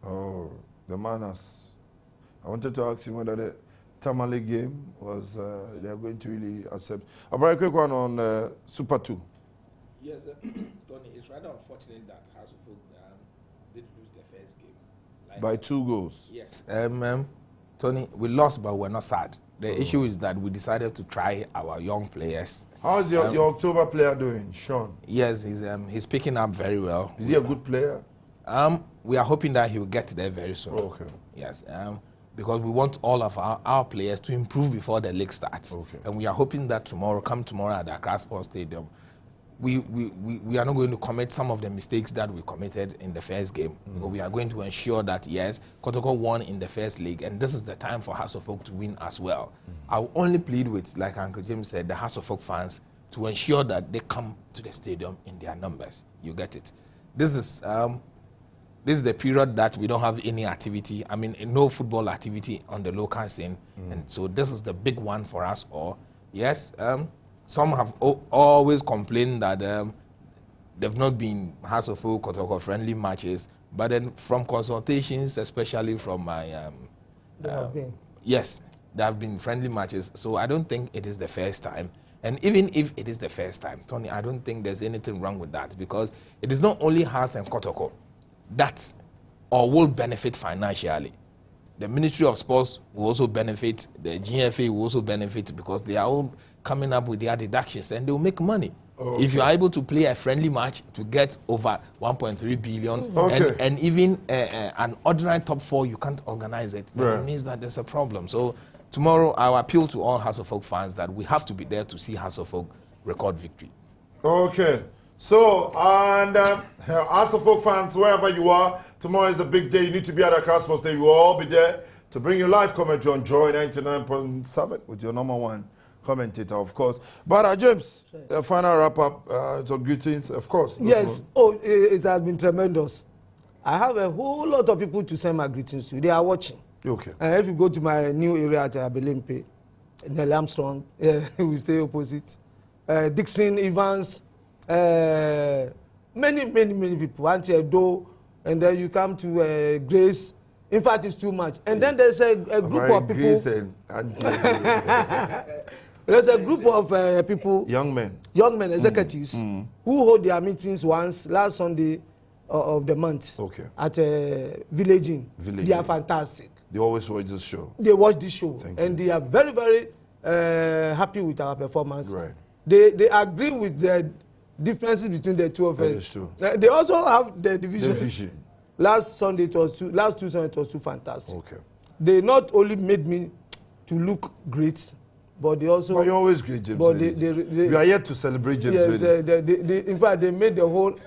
Oh, the manners. I wanted to ask him whether the Tamale game was, they are going to really accept. A very quick one on Super 2. Yes, Tony, it's rather unfortunate that House of Folk did lose the first game. Like, by 2 goals. Yes. Tony, we lost, but we're not sad. The issue is that we decided to try our young players. How's your October player doing, Sean? Yes, he's picking up very well. Is he a good player? We are hoping that he will get there very soon. Okay. Yes, because we want all of our players to improve before the league starts. Okay. And we are hoping that tomorrow at the Accra Sports Stadium, we are not going to commit some of the mistakes that we committed in the first game. But we are going to ensure that, yes, Kotoko won in the first league, and this is the time for House of Folk to win as well. I will only plead with, like Uncle James said, the House of Folk fans to ensure that they come to the stadium in their numbers. You get it. This is the period that we don't have any activity. I mean, no football activity on the local scene. And so this is the big one for us all. Yes, some have always complained that they've not been House of Folk Kotoko friendly matches. But then from consultations, especially from my... yes, there have been friendly matches. So I don't think it is the first time. And even if it is the first time, Tony, I don't think there's anything wrong with that, because it is not only House and Kotoko that will benefit financially. The Ministry of Sports will also benefit, the GFA will also benefit, because they are all coming up with their deductions and they will make money. Okay. If you are able to play a friendly match to get over 1.3 billion, and even an ordinary top 4, you can't organize it, then it means that there's a problem. So tomorrow, I will appeal to all House of Folk fans that we have to be there to see House of Folk record victory. Okay. So, and House of Folk fans, wherever you are, tomorrow is a big day. You need to be at Accra Sports Day. We will all be there to bring you live commentary on Joy 99.7 with your number 1 commentator, of course. But James, the final wrap-up, so greetings, of course. Yes. Oh, it has been tremendous. I have a whole lot of people to send my greetings to. They are watching. Okay. If you go to my new area at Abelimpe, Nelly Armstrong, we stay opposite. Dixon, Evans, many people. Auntie Edo, and then you come to Grace. In fact, it's too much. And then there's a group of people. There's a group of people. Young men, executives, who hold their meetings once last Sunday of the month. Okay. At Village Inn. They are fantastic. They always watch this show. They watch this show. And they are very, very happy with our performance. Right. They agree with the differences between the two of us. That is true. They also have the division. Last two Sundays it was too fantastic. Okay. They not only made me to look great, but they also... But you're always great, James. But we are yet to celebrate James. Yes, in fact, they made the whole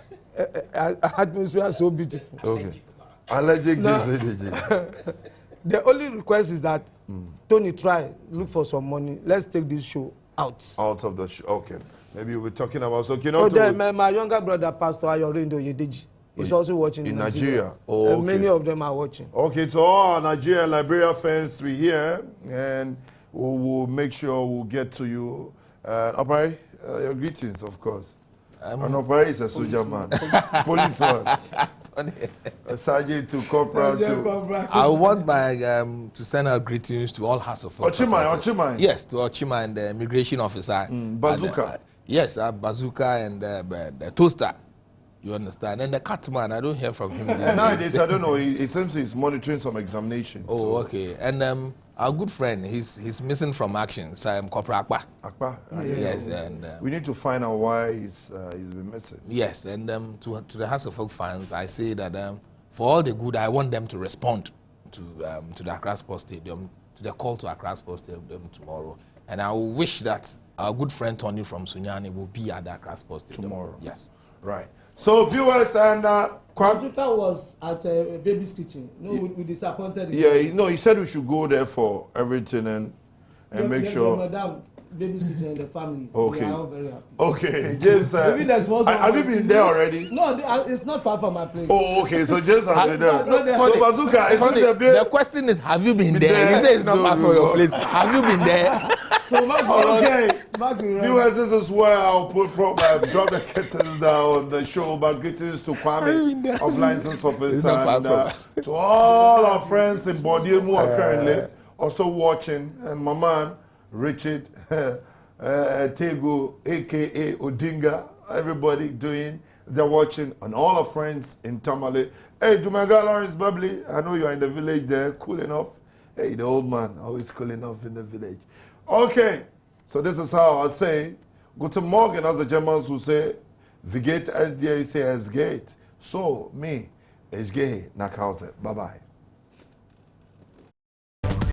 atmosphere so beautiful. Okay. Allergic James. The only request is that Tony, look for some money. Let's take this show out. Out of the show. Okay. Maybe we're talking about... So, my younger brother, Pastor Ayorindo Yedeji, is also watching in Nigeria. Oh, okay. Many of them are watching. Okay, to all our Nigeria and Liberia fans, we're here, and we'll make sure we'll get to you. Opare, your greetings, of course. And Opare is a soldier man. Policeman. A sergeant to corporal to... I want my to send out greetings to all House of Folk. Ochimai. Yes, to Ochimai and the immigration officer. Bazooka. Yes, Bazooka and the toaster. You understand? And the Catman, I don't hear from him. Nowadays, I don't know. It seems he's monitoring some examinations. Oh, so. Okay. And our good friend, he's missing from action. So Corporal Akpa. Akpa? Yes. And we need to find out why he's been missing. Yes. And to the House of Folk fans, I say that for all the good, I want them to respond to the Accra Sports Stadium, to the call to Accra Sports Stadium tomorrow. And I wish that our good friend Tony from Sunyani will be at the Accra Sports Stadium tomorrow. Yes. Right. So viewers and Kwamfuta was at Baby's Kitchen. No, we disappointed him. Yeah, he said we should go there for everything and make sure. Madam Baby's Kitchen and the family. Okay. They are all very happy. Okay, James. Have you been there already? No, it's not far from my place. Oh, okay. So James has been there. No, So Bazooka, The question is, have you been there? You say it's not far from your place. Have you been there? So okay. Viewers, this is where I'll drop the curtains down on the show. But greetings to Kwame of License Office and to all our friends in Bodiemu who are currently also watching, and my man Richard Tego, aka Odinga, everybody they're watching, and all our friends in Tamale. Hey, Dumaga Lawrence Bubbly, I know you're in the village there, cool enough. Hey, the old man, always cool enough in the village. Okay, so this is how I say, Guten Morgen, as the Germans who say, wie geht es dir, say es geht. So, me, es geht nach Hause. Bye-bye.